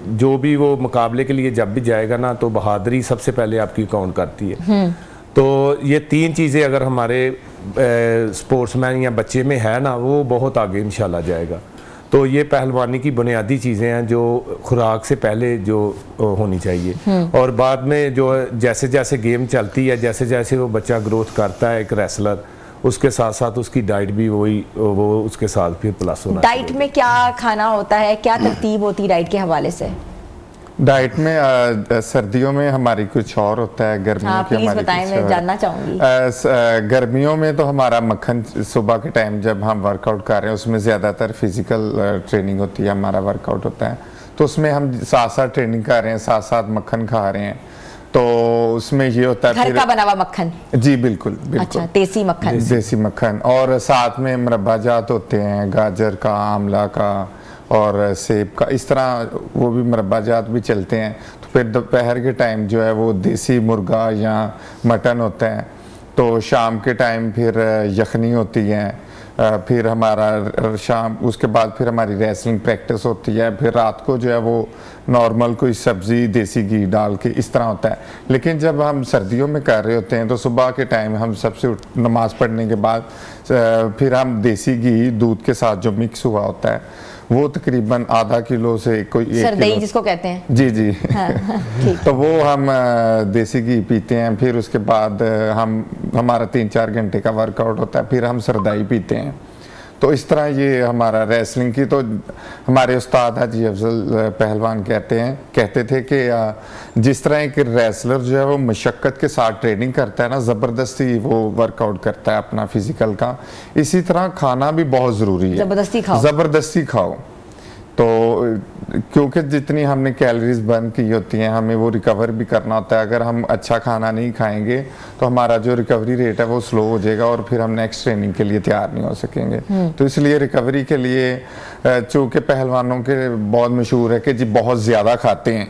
जो भी वो मुकाबले के लिए जब भी जाएगा ना तो बहादुरी सबसे पहले आपकी काउंट करती है। तो ये तीन चीज़ें अगर हमारे स्पोर्ट्समैन या बच्चे में है ना, वो बहुत आगे इंशाल्लाह जाएगा। तो ये पहलवानी की बुनियादी चीज़ें हैं जो खुराक से पहले जो होनी चाहिए, और बाद में जो जैसे जैसे गेम चलती है, जैसे जैसे वो बच्चा ग्रोथ करता है एक रेसलर, उसके साथ साथ उसकी डाइट भी वो उसके साथ फिर प्लस होना। डाइट में क्या खाना होता है, क्या तरतीब होती है डाइट के हवाले से? डाइट में सर्दियों में हमारी कुछ और होता है, गर्मियों की हमारी बताएं, मैं जानना चाहूँगी। गर्मियों में तो हमारा मक्खन सुबह के टाइम जब हम वर्कआउट कर रहे हैं उसमें ज़्यादातर फिजिकल ट्रेनिंग होती है, हमारा वर्कआउट होता है, तो उसमें हम साथ साथ ट्रेनिंग कर रहे हैं, साथ साथ मक्खन खा रहे हैं, तो उसमें ये होता है घर का बना हुआ मक्खन। जी बिल्कुल बिल्कुल। अच्छा, देसी मक्खन। देसी मक्खन, और साथ में मुरब्बा जात होते हैं, गाजर का, आंवला का और सेब का, इस तरह वो भी मुरब्बा जात भी चलते हैं। तो फिर दोपहर के टाइम जो है वो देसी मुर्गा या मटन होता है, तो शाम के टाइम फिर यखनी होती है, फिर हमारा शाम उसके बाद फिर हमारी रेसलिंग प्रैक्टिस होती है, फिर रात को जो है वो नॉर्मल कोई सब्ज़ी देसी घी डाल के इस तरह होता है। लेकिन जब हम सर्दियों में कर रहे होते हैं तो सुबह के टाइम हम सबसे नमाज़ पढ़ने के बाद फिर हम देसी घी दूध के साथ जो मिक्स हुआ होता है वो तकरीबन आधा किलो से कोई 1 सरदई किलो, जिसको कहते हैं। जी जी हाँ, ठीक। तो वो हम देसी घी पीते हैं, फिर उसके बाद हमारा 3-4 घंटे का वर्कआउट होता है, फिर हम सरदाई पीते हैं। तो इस तरह ये हमारा रेसलिंग की, तो हमारे उस्ताद हाजी अफजल पहलवान कहते थे कि जिस तरह एक रेसलर जो है वो मशक्क़त के साथ ट्रेनिंग करता है ना, ज़बरदस्ती वो वर्कआउट करता है अपना फिजिकल का, इसी तरह खाना भी बहुत ज़रूरी है, ज़बरदस्ती खाओ। तो क्योंकि जितनी हमने कैलोरीज बर्न की होती हैं हमें वो रिकवर भी करना होता है। अगर हम अच्छा खाना नहीं खाएंगे तो हमारा जो रिकवरी रेट है वो स्लो हो जाएगा और फिर हम नेक्स्ट ट्रेनिंग के लिए तैयार नहीं हो सकेंगे। तो इसलिए रिकवरी के लिए चूँकि पहलवानों के बहुत मशहूर है कि जी बहुत ज़्यादा खाते हैं,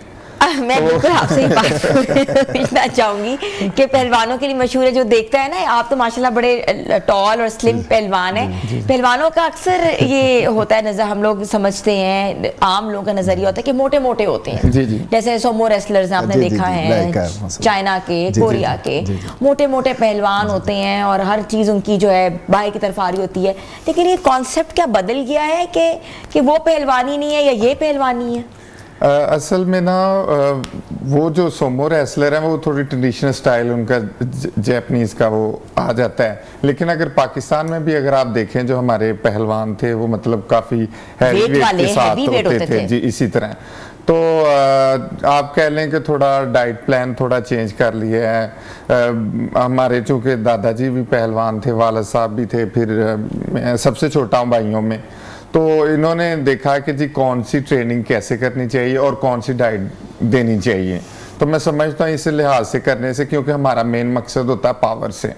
मैं बिल्कुल आपसे ही बात पूछना चाहूंगी कि पहलवानों के लिए मशहूर है, जो देखता है ना, आप तो माशाल्लाह बड़े टॉल और स्लिम पहलवान हैं। पहलवानों का अक्सर ये होता है नजर, हम लोग समझते हैं, आम लोगों का नजरिया होता है कि मोटे मोटे होते हैं। जैसे सोमो रेसलर्स आपने देखा है, चाइना के, कोरिया के, मोटे मोटे पहलवान होते हैं और हर चीज़ उनकी जो है बाहर की तरफ आ रही होती है। लेकिन ये कॉन्सेप्ट क्या बदल गया है कि वो पहलवानी नहीं है या ये पहलवानी है? असल में ना वो जो सोमो रेसलर है वो थोड़ी ट्रेडिशनल स्टाइल उनका जैपनीज का वो आ जाता है। लेकिन अगर पाकिस्तान में भी अगर आप देखें जो हमारे पहलवान थे वो मतलब काफ़ी हैवी वेट के साथ होते थे जी, इसी तरह। तो आप कह लें कि थोड़ा डाइट प्लान थोड़ा चेंज कर लिया है। हमारे चूँकि दादाजी भी पहलवान थे, वालिद साहब भी थे, फिर सबसे छोटा हूँ भाइयों में, तो इन्होंने देखा कि जी कौन सी ट्रेनिंग कैसे करनी चाहिए और कौन सी डाइट देनी चाहिए। तो मैं समझता हूँ इस लिहाज से करने से, क्योंकि हमारा मेन मकसद होता है पावर से,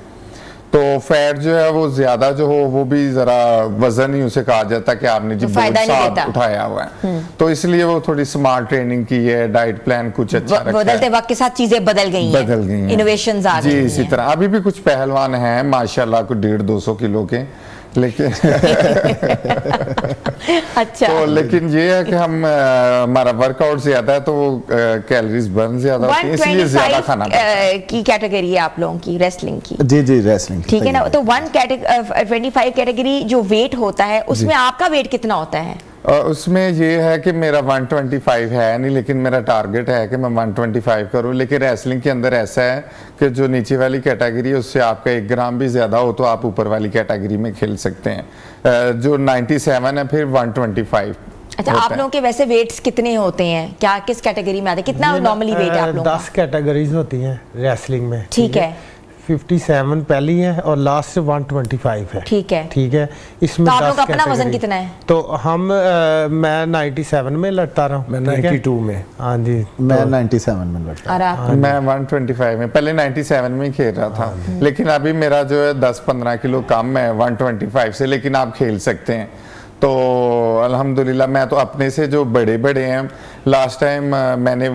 तो फैट जो है वो ज़्यादा जो हो वो भी ज़रा वजन ही उसे कहा जाता है कि आपने जी बहुत साथ उठाया हुआ है। तो इसलिए वो थोड़ी स्मार्ट ट्रेनिंग की है, डाइट प्लान कुछ अच्छा रखा है। बदलते वक्त के साथ चीज़ें बदल गई हैं, इनोवेशंस आ गई हैं। जी इसी तरह अभी भी कुछ पहलवान हैं माशाल्लाह को 150-200 किलो के, लेकिन अच्छा तो लेकिन ये है कि हम हमारा वर्कआउट ज्यादा है तो वो कैलोरीज बर्न ज्यादा होती है, इसलिए ज्यादा खाना की कैटेगरी है आप लोगों की रेसलिंग की। जी जी रेसलिंग ठीक है ना। तो 125 कैटेगरी जो वेट होता है उसमें आपका वेट कितना होता है? उसमें ये है कि मेरा 125 है नहीं, लेकिन मेरा टारगेट है कि मैं 125 करूं। लेकिन रेसलिंग के अंदर ऐसा है कि जो नीचे वाली कैटेगरी है उससे आपका 1 ग्राम भी ज़्यादा हो तो आप ऊपर वाली कैटेगरी में खेल सकते हैं। जो 97 है फिर 125। अच्छा, आप लोगों के वैसे वेट्स कितने होते हैं, क्या किस कैटेगरी में आते हैं, कितना नॉर्मली वेट है आप लोगों का? 10 कैटेगरीज होती हैं रेसलिंग में। ठीक है। 57 पहली है और लास्ट 125 है। ठीक है, ठीक है। इसमें तो आप लोग का अपना वजन कितना है? तो हम मैं 97 में लड़ता रहा हूँ, मैं 92 में। हाँ जी, मैं 97 में लड़ता हूँ। मैं 125 में, पहले 97 में ही खेल रहा था, लेकिन अभी मेरा जो है 10-15 किलो कम है 125 से, लेकिन आप खेल सकते हैं। तो अल्हम्दुलिल्लाह मैं तो अपने से जो बड़े बड़े हैं, लास्ट टाइम मैंने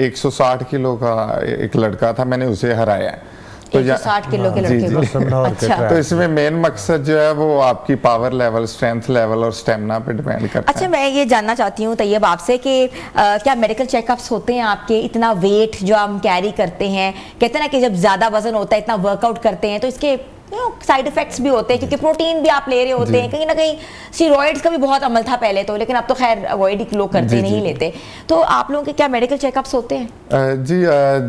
160 किलो का एक लड़का था, मैंने उसे हराया है। तो 160 किलो के लड़के को। अच्छा, तो इसमें मेन मकसद जो है वो आपकी पावर लेवल, स्ट्रेंथ लेवल और स्टेमिना पे डिपेंड करता है। अच्छा, मैं ये जानना चाहती हूँ तैयब आपसे कि क्या मेडिकल चेकअप्स होते हैं आपके? इतना वेट जो हम कैरी करते हैं, कहते हैं ना कि जब ज़्यादा वजन होता है, इतना वर्कआउट करते हैं तो इसके साइड इफेक्ट्स भी होते हैं, क्योंकि प्रोटीन भी आप ले रहे होते हैं, कहीं ना कहीं स्टीरॉइड्स का भी बहुत अमल था पहले तो, लेकिन अब तो खैर अवॉइड ही लोग करते नहीं लेते। तो आप लोगों के क्या मेडिकल चेकअप्स होते हैं? जी,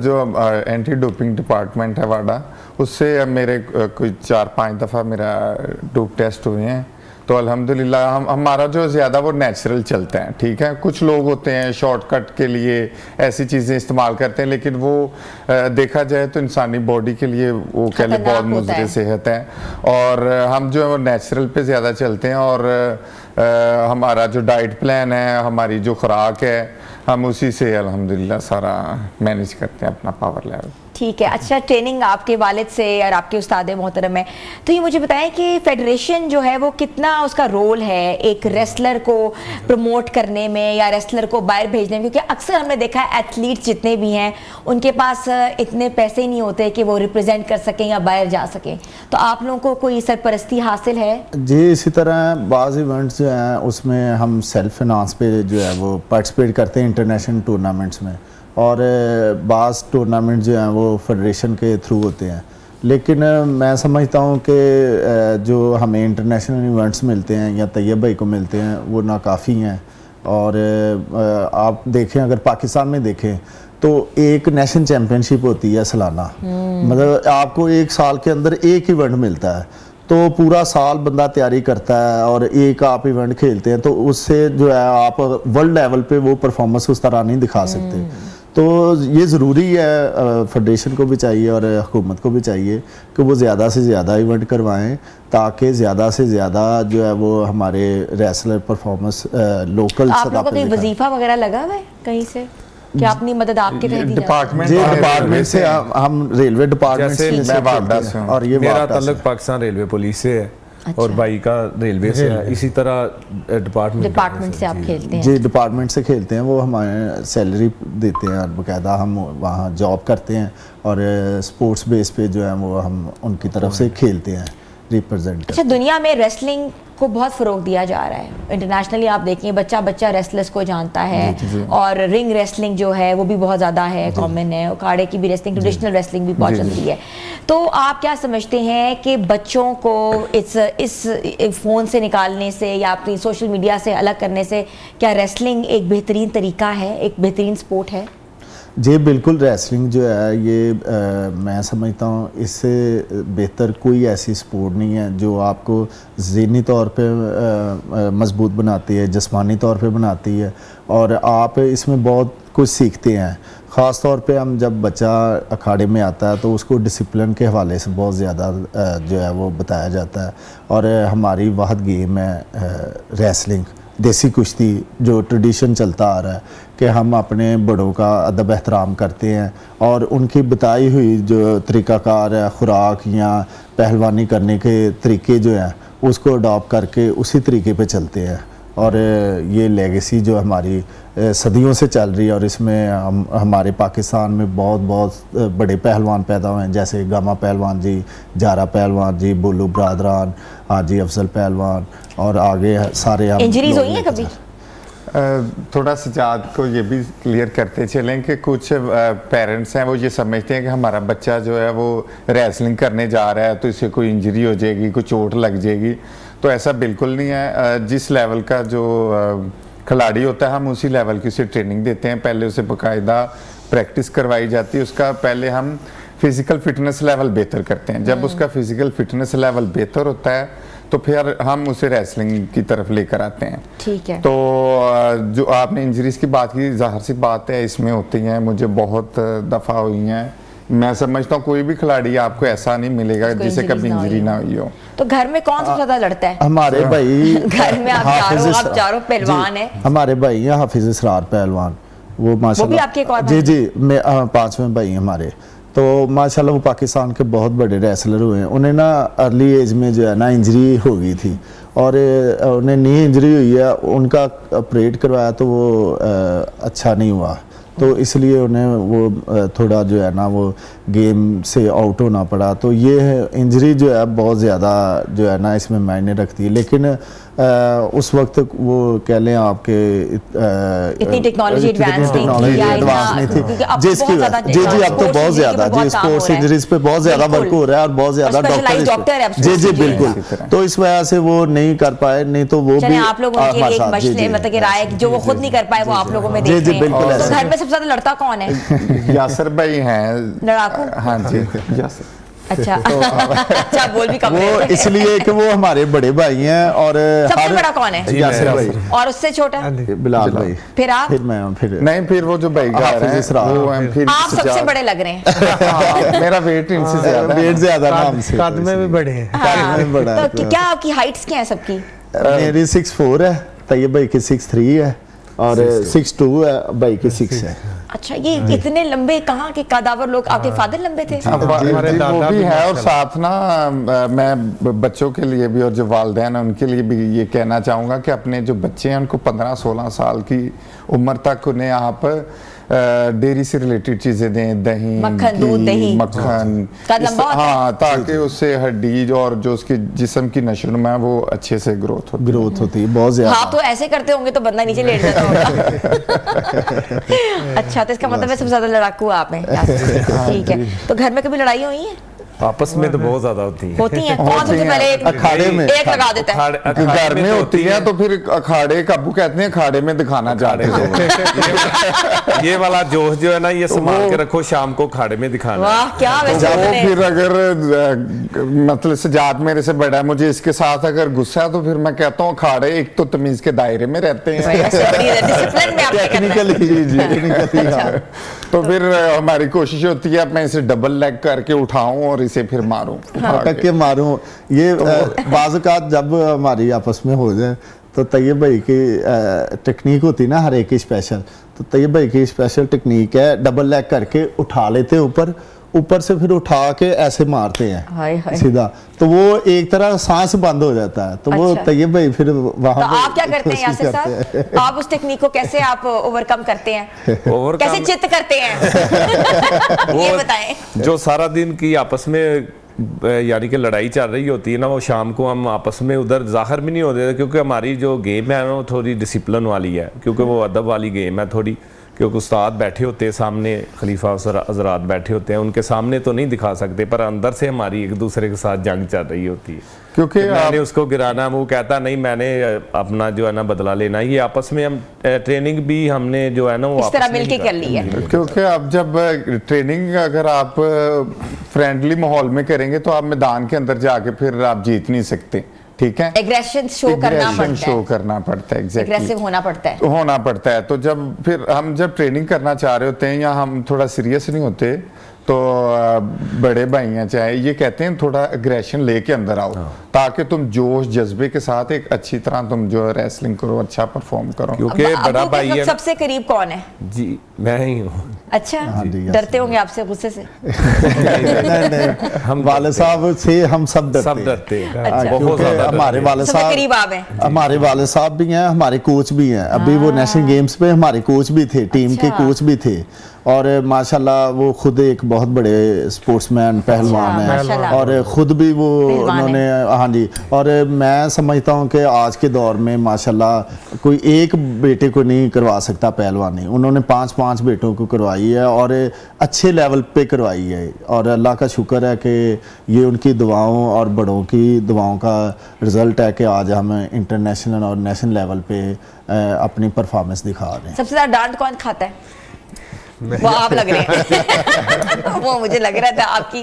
जो एंटी डोपिंग डिपार्टमेंट है वाडा, उससे मेरे कोई 4-5 दफ़ा मेरा डोप टेस्ट हुए हैं। तो अल्हम्दुलिल्लाह हमारा जो ज़्यादा वो नेचुरल चलता है, ठीक है। कुछ लोग होते हैं शॉर्टकट के लिए ऐसी चीज़ें इस्तेमाल करते हैं, लेकिन वो देखा जाए तो इंसानी बॉडी के लिए वो कह लें बहुत मुज़र सेहत है। और हम जो है वो नेचुरल पे ज़्यादा चलते हैं, और हमारा जो डाइट प्लान है, हमारी जो खुराक है, हम उसी से अल्हम्दुलिल्लाह सारा मैनेज करते हैं अपना पावर लेवल। ठीक है। अच्छा, ट्रेनिंग आपके वालिद से और आपके उस्ताद मोहतरम है, तो ये मुझे बताएं कि फेडरेशन जो है वो कितना उसका रोल है एक रेसलर को प्रमोट करने में या रेसलर को बाहर भेजने में? क्योंकि अक्सर हमने देखा है एथलीट्स जितने भी हैं उनके पास इतने पैसे ही नहीं होते कि वो रिप्रेजेंट कर सकें या बाहर जा सकें, तो आप लोगों को कोई सरपरस्ती हासिल है? जी, इसी तरह बाज़ इवेंट्स जो हैं उसमें हम सेल्फ फाइनेंस पे जो है वो पार्टिसिपेट करते हैं इंटरनेशनल टूर्नामेंट्स में, और बाज़ टूर्नामेंट जो हैं वो फेडरेशन के थ्रू होते हैं। लेकिन मैं समझता हूँ कि जो हमें इंटरनेशनल इवेंट्स मिलते हैं या तैयब भाई को मिलते हैं वो नाकाफ़ी हैं। और आप देखें, अगर पाकिस्तान में देखें तो एक नेशनल चैम्पियनशिप होती है सालाना, मतलब आपको एक साल के अंदर एक इवेंट मिलता है, तो पूरा साल बंदा तैयारी करता है और एक आप इवेंट खेलते हैं, तो उससे जो है आप वर्ल्ड लेवल पे वो परफॉर्मेंस उस तरह नहीं दिखा सकते। तो ये ज़रूरी है, फेडरेशन को भी चाहिए और हुकूमत को भी चाहिए कि वो ज़्यादा से ज़्यादा इवेंट करवाएं, ताकि ज़्यादा से ज़्यादा जो है वो हमारे रेसलर परफॉर्मेंस लोकल सतह पे। आप लोगों को कोई वजीफा वगैरह लगा हुआ है कहीं से कि अपनी मदद आपके तहत डिपार्टमेंट से? हम रेलवे डिपार्टमेंट से, और ये मेरा ताल्लुक पाकिस्तान रेलवे पुलिस से है। अच्छा। और भाई का रेलवे से है, इसी तरह डिपार्टमेंट से आप खेलते हैं? जी, डिपार्टमेंट से खेलते हैं, वो हमारे सैलरी देते हैं और बाकायदा हम वहाँ जॉब करते हैं, और स्पोर्ट्स बेस पे जो है वो हम उनकी तरफ से खेलते हैं, रिप्रेजेंट। अच्छा, दुनिया में रेसलिंग को बहुत फ़रोग दिया जा रहा है इंटरनेशनली, आप देखें बच्चा बच्चा रेसलर्स को जानता है, और रिंग रेसलिंग जो है वो भी बहुत ज़्यादा है, कॉमन है, अखाड़े की भी रेसलिंग, ट्रेडिशनल रेसलिंग भी बहुत चलती है। तो आप क्या समझते हैं कि बच्चों को इस फ़ोन से निकालने से या अपनी सोशल मीडिया से अलग करने से क्या रेसलिंग एक बेहतरीन तरीका है, एक बेहतरीन स्पोर्ट है? जी बिल्कुल, रेसलिंग जो है ये मैं समझता हूँ इससे बेहतर कोई ऐसी स्पोर्ट नहीं है जो आपको ज़हनी तौर पे मजबूत बनाती है, जिस्मानी तौर पे बनाती है, और आप इसमें बहुत कुछ सीखते हैं। ख़ास तौर पे हम जब बच्चा अखाड़े में आता है तो उसको डिसिप्लिन के हवाले से बहुत ज़्यादा जो है वो बताया जाता है, और हमारी वाहद गेम है रेसलिंग, देसी कुश्ती, जो ट्रेडिशन चलता आ रहा है कि हम अपने बड़ों का अदब एहतराम करते हैं और उनकी बताई हुई जो तरीक़ाकार है, खुराक या पहलवानी करने के तरीके जो हैं उसको अडॉप्ट करके उसी तरीके पे चलते हैं। और ये लेगेसी जो हमारी सदियों से चल रही है, और इसमें हमारे पाकिस्तान में बहुत बड़े पहलवान पैदा हुए हैं, जैसे गामा पहलवान जी, जारा पहलवान जी, बुल्लू बरादरान, हाजी अफजल पहलवान, और आगे सारे। इंजरीज हुई हैं कभी? थोड़ा सजाद को ये भी क्लियर करते चलें कि कुछ पेरेंट्स हैं वो ये समझते हैं कि हमारा बच्चा जो है वो रेसलिंग करने जा रहा है तो इसे कोई इंजरी हो जाएगी, कोई चोट लग जाएगी, तो ऐसा बिल्कुल नहीं है। जिस लेवल का जो खिलाड़ी होता है हम उसी लेवल की उसे ट्रेनिंग देते हैं, पहले उसे बाकायदा प्रैक्टिस करवाई जाती है, उसका पहले हम फिज़िकल फिटनेस लेवल बेहतर करते हैं। जब उसका फिज़िकल फिटनेस लेवल बेहतर होता है तो फिर हम उसे रेसलिंग की तरफ लेकर आते हैं। ठीक है। तो जो आपने इंजरीज की बात की, ज़ाहिर सी बात है इसमें होती हैं, मुझे बहुत दफ़ा हुई हैं। मैं समझता हूँ कोई भी खिलाड़ी आपको ऐसा नहीं मिलेगा जिसे कभी इंजरी ना हुई हो। तो घर में कौन सबसे ज़्यादा लड़ता है? हमारे भाई घर में आप चारों पहलवान हैं। हमारे भाई हैं हाफिज इसरार पहलवान, वो माशाल्लाह। वो भी आपके एक और जी, मैं 5वें भाई हमारे। तो माशाल्लाह वो पाकिस्तान के बहुत बड़े रेसलर हुए हैं। उन्हें ना अर्ली एज में जो है ना इंजरी हो गई थी और उन्हें नी इंजरी हुई है, उनका ऑपरेट करवाया तो वो अच्छा नहीं हुआ, तो इसलिए उन्हें वो थोड़ा जो है ना वो गेम से आउट होना पड़ा। तो ये इंजरी जो है बहुत ज़्यादा जो है ना इसमें मायने रखती है। लेकिन उस वक्त वो कह लें आपके इतनी टेक्नोलॉजी एडवांस नहीं थी जिसकी जी अब तो बहुत ज़्यादा जी स्पोर्ट्स इंजरीज पे बहुत ज़्यादा वर्क हो रहा है और बहुत ज़्यादा डॉक्टर जी बिल्कुल, तो इस वजह से वो नहीं कर पाए, नहीं तो वो भी आप लोगों के लिए एक मसले मतलब कि राय जो वो खुद नहीं कर पाए वो आप लोगों में देख रहे हैं। तो घर में सबसे ज्यादा लड़का कौन है? यासर भाई हैं लड़ाकू। हाँ जी यासर। अच्छा अच्छा बोल भी कम वो इसलिए कि वो हमारे बड़े भाई हैं। और सबसे बड़ा कौन है? यासर भाई। और उससे छोटा? बिलाल भाई। फिर आप? फिर मैं फिर नहीं, फिर वो जो भाई वो फिर आप सबसे बड़े लग रहे हैं। मेरा वेट इनसे ज्यादा, वेट ज्यादा ना हमसे, कद में भी बड़े हैं। कद में बड़ा है। तो क्या आपकी हाइट्स क्या है सबकी? मेरी 6'4" है, तैयब भाई की 6'3" है और 6'2" है, भाई की 6 है। अच्छा, ये इतने लंबे कहाँ के कदावर लोग? आपके फादर लंबे थे? वो भी है। और साथ ना मैं बच्चों के लिए भी और जो वालिदैन हैं उनके लिए भी ये कहना चाहूँगा कि अपने जो बच्चे हैं उनको 15-16 साल की उम्र तक उन्हें आप डेयरी से रिलेटेड चीजें दें, दही, मक्खन, दूध, दही, मक्खन, हाँ, ताकि उससे हड्डी और जो उसके जिस्म की नशोनुमा है वो अच्छे से ग्रोथ होती है बहुत ज्यादा। हाँ, तो ऐसे करते होंगे तो बंदा नीचे लेट जाता होगा। अच्छा, तो इसका मतलब है सबसे ज्यादा लड़ाकू आप हैं। ठीक है, तो घर में कभी लड़ाई हुई है? आपस में तो बहुत ज्यादा होती हैं। कौन सबसे पहले अखाड़े में एक लगा देता है? घर में होती है तो फिर अखाड़े काबू कहते हैं, अखाड़े में दिखाना चाहते हैं। ये वाला जोश जो है ना, ये संभाल के रखो, शाम को अखाड़े में दिखाना। वाह, क्या वैसे वो फिर अगर मतलब सजाद मेरे से बड़ा है, मुझे इसके साथ अगर गुस्सा है तो फिर मैं कहता हूँ अखाड़े एक तो तमीज के दायरे में रहते हैं, तो फिर हमारी कोशिश होती है मैं इसे डबल लेग करके उठाऊं और इसे फिर मारूं, पटक के मारूं। ये बाज़-औक़ात जब हमारी आपस में हो जाए तो तैयब भाई की टेक्निक होती ना हर एक की स्पेशल, तो तैयब भाई की स्पेशल टेक्निक है डबल लेग करके उठा लेते ऊपर से फिर उठा के ऐसे मारते हैं सीधा, तो वो एक तरह सांस बंद हो जाता है। तो वो तैयब भाई फिर वहाँ तो आप क्या करते हैं यासिर साहब? आप उस टेक्निक को कैसे आप ओवरकम करते हैं? कैसे चित्त करते हैं? ये बताएं। जो सारा दिन की आपस में यानी कि लड़ाई चल रही होती है ना, वो शाम को हम आपस में उधर जाहिर भी नहीं होते, क्योंकि हमारी जो गेम है ना वो थोड़ी डिसिप्लिन वाली है, क्योंकि वो अदब वाली गेम है थोड़ी, क्योंकि उस्ताद बैठे होते हैं सामने, खलीफा हज़रात बैठे होते हैं, उनके सामने तो नहीं दिखा सकते, पर अंदर से हमारी एक दूसरे के साथ जंग चल रही होती है, क्योंकि तो मैंने उसको गिराना, वो कहता नहीं मैंने अपना जो है ना बदला लेना। ये आपस में हम ट्रेनिंग भी हमने जो है ना वो इस तरह मिलके कर ली है, क्योंकि अब जब ट्रेनिंग अगर आप फ्रेंडली माहौल में करेंगे तो आप मैदान के अंदर जाके फिर आप जीत नहीं सकते, ठीक है, एग्रेशन शो करना पड़ता है, एग्रेसिव होना पड़ता है। तो जब ट्रेनिंग करना चाह रहे होते हैं या हम थोड़ा सीरियस नहीं होते तो बड़े भाई हैं चाहे, ये कहते हैं थोड़ा एग्रेशन लेके अंदर आओ, ताकि तुम जोश जज्बे के साथ एक अच्छी तरह तुम जो रेसलिंग करो, अच्छा परफॉर्म करो। क्योंकि बड़ा भाई है। सबसे करीब कौन है? जी मैं ही हूँ। अच्छा, डरते होंगे आपसे गुस्से से? हम वाले साहब से हम सब डरते हैं, बहुत ज्यादा। हमारे वाले साहब करीब आप हैं, हमारे वाले साहब भी हैं, हमारे कोच भी हैं। अभी वो नेशनल गेम्स पे हमारे कोच भी थे, टीम के कोच भी थे, और माशाल्लाह वो खुद एक बहुत बड़े स्पोर्ट्समैन पहलवान हैं, और खुद भी वो उन्होंने, हाँ जी, और मैं समझता हूँ कि आज के दौर में माशाल्लाह कोई एक बेटे को नहीं करवा सकता पहलवानी, उन्होंने 5 बेटों को करवाई है और अच्छे लेवल पे करवाई है, और अल्लाह का शुक्र है कि ये उनकी दुआओं और बड़ों की दुआओं का रिजल्ट है कि आज हम इंटरनेशनल और नेशनल लेवल पे अपनी परफॉर्मेंस दिखा रहे हैं। सबसे ज़्यादा डांट कौन खाता है? वो आप लग रहे हैं। वो मुझे लग रहा था आपकी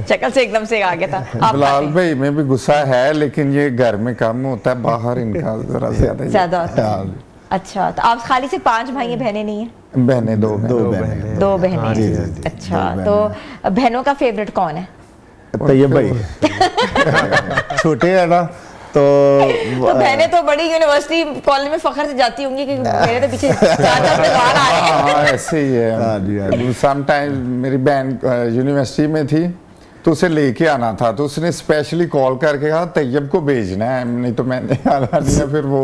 शक्ल से एकदम से आ गया था। बिलाल भाई में भी गुस्सा है, लेकिन ये घर में कम होता है, बाहर इनका जरा ज्यादा होता है। अच्छा, तो आप खाली से 5 भाई बहनें नहीं है? बहनें दो बहनें। अच्छा, तो बहनों का फेवरेट कौन है? तैयब भाई। छोटे है ना, तो बहनें तो बड़ी यूनिवर्सिटी कॉलेज में फखर से जाती होंगी कि मेरे तो पीछे बाहर आ रहे हैं। ऐसे ही है। समटाइम मेरी बहन यूनिवर्सिटी में थी तो उसे लेके आना था, तो उसने स्पेशली कॉल करके कहा तैयब को भेजना है, नहीं तो मैंने आना नहीं है। फिर वो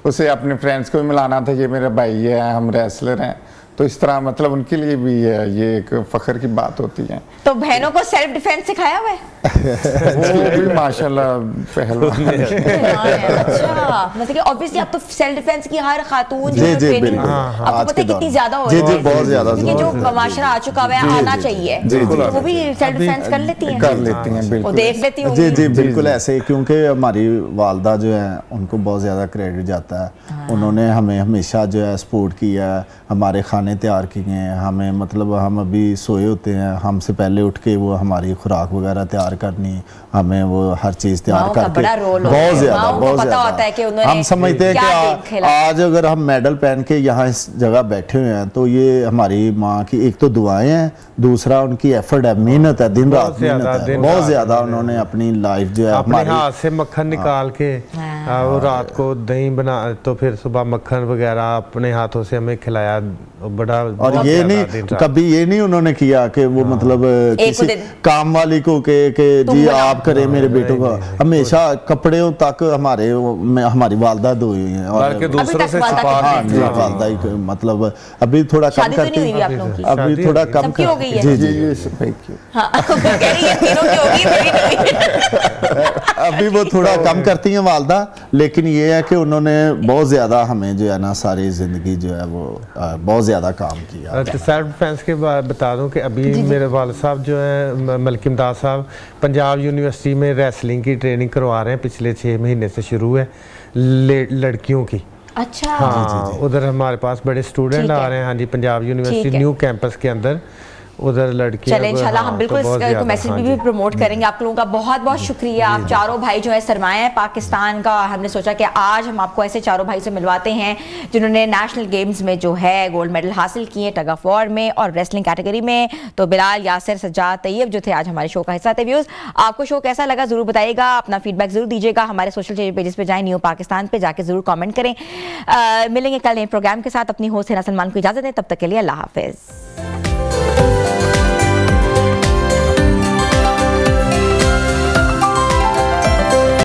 उसे अपने फ्रेंड्स को भी मिलाना था, ये मेरा भाई है, हम रेसलर हैं। तो इस तरह मतलब उनके लिए भी ये एक फख्र की बात होती है। तो बहनों को सेल्फ डिफेंस सिखाया हुआ है? वो भी माशाल्लाह पहलवान है। अच्छा, मतलब कि ऑब्वियसली आप तो सेल्फ डिफेंस की हर खातून जी जी ट्रेनिंग आपको पता है कितनी ज्यादा हो रही है। जी जी बहुत ज्यादा, क्योंकि जो माशरा आ चुका है आना चाहिए, वो भी सेल्फ डिफेंस कर लेती हैं, बिल्कुल देख लेती हूँ। जी जी बिल्कुल ऐसे ही, क्योंकि हमारी वालदा जो है उनको बहुत ज़्यादा क्रेडिट जाता है। उन्होंने हमें हमेशा जो है सपोर्ट किया, हमारे खाने तैयार किए हैं, हमें मतलब हम अभी सोए होते हैं, हमसे पहले उठ के वो हमारी खुराक वगैरह तैयार करनी, हमें वो हर चीज़ तैयार करके बहुत ज़्यादा। हम समझते हैं कि आज अगर हम मेडल पहन के यहाँ इस जगह बैठे हुए हैं तो ये हमारी माँ की एक तो दुआएं हैं, दूसरा उनकी एफर्ट है, मेहनत है, दिन रात मेहनत है बहुत ज़्यादा। उन्होंने अपनी लाइफ जो है अपने हाथ से मक्खन निकाल के वो रात को दही बना, तो फिर सुबह मक्खन वगैरह अपने हाथों से हमें खिलाया। बड़ा और ये नहीं कभी ये नहीं उन्होंने किया कि वो मतलब किसी काम वाली को के जी आप करें मेरे बेटों का, हमेशा कपड़ों तक हमारी वालदा धोई हुई है और दूसरों से वालदा ही मतलब अभी थोड़ा कम करती है, अभी थोड़ा कम जी जी अभी वो थोड़ा कम करती हैं वालदा, लेकिन ये है कि उन्होंने बहुत ज़्यादा हमें जो है ना सारी ज़िंदगी जो है वो बहुत ज़्यादा काम किया। तो सेल्फ डिफेंस के बाद बता दूं कि अभी मेरे वालिद साहब जो है मलिक इमदाद साहब पंजाब यूनिवर्सिटी में रेसलिंग की ट्रेनिंग करवा रहे हैं, पिछले 6 महीने से शुरू है लड़कियों की। अच्छा हाँ, उधर हमारे पास बड़े स्टूडेंट आ रहे हैं। हाँ जी, पंजाब यूनिवर्सिटी न्यू कैंपस के अंदर उधर लड़कियां। चले इंशाल्लाह हम बिल्कुल इसको मैसेज भी प्रमोट करेंगे। आप लोगों का बहुत बहुत शुक्रिया। आप चारों भाई जो है सरमाया है पाकिस्तान का। हमने सोचा कि आज हम आपको ऐसे चारों भाई से मिलवाते हैं जिन्होंने नेशनल गेम्स में जो है गोल्ड मेडल हासिल किए, टग ऑफ वॉर में और रेसलिंग कैटेगरी में। तो बिलाल, यासिर, सज्जाद, तैयब जो थे आज हमारे शो का हिस्सा थे। व्यूज, आपको शो कैसा लगा जरूर बताइएगा, अपना फीडबैक जरूर दीजिएगा। हमारे सोशल पेजेस पे जाएं, न्यू पाकिस्तान पे जाके जरूर कमेंट करें। मिलेंगे कल नए प्रोग्राम के साथ। अपनी होस्ट हिना सलमान को इजाजत दें, तब तक के लिए अल्लाह हाफिज।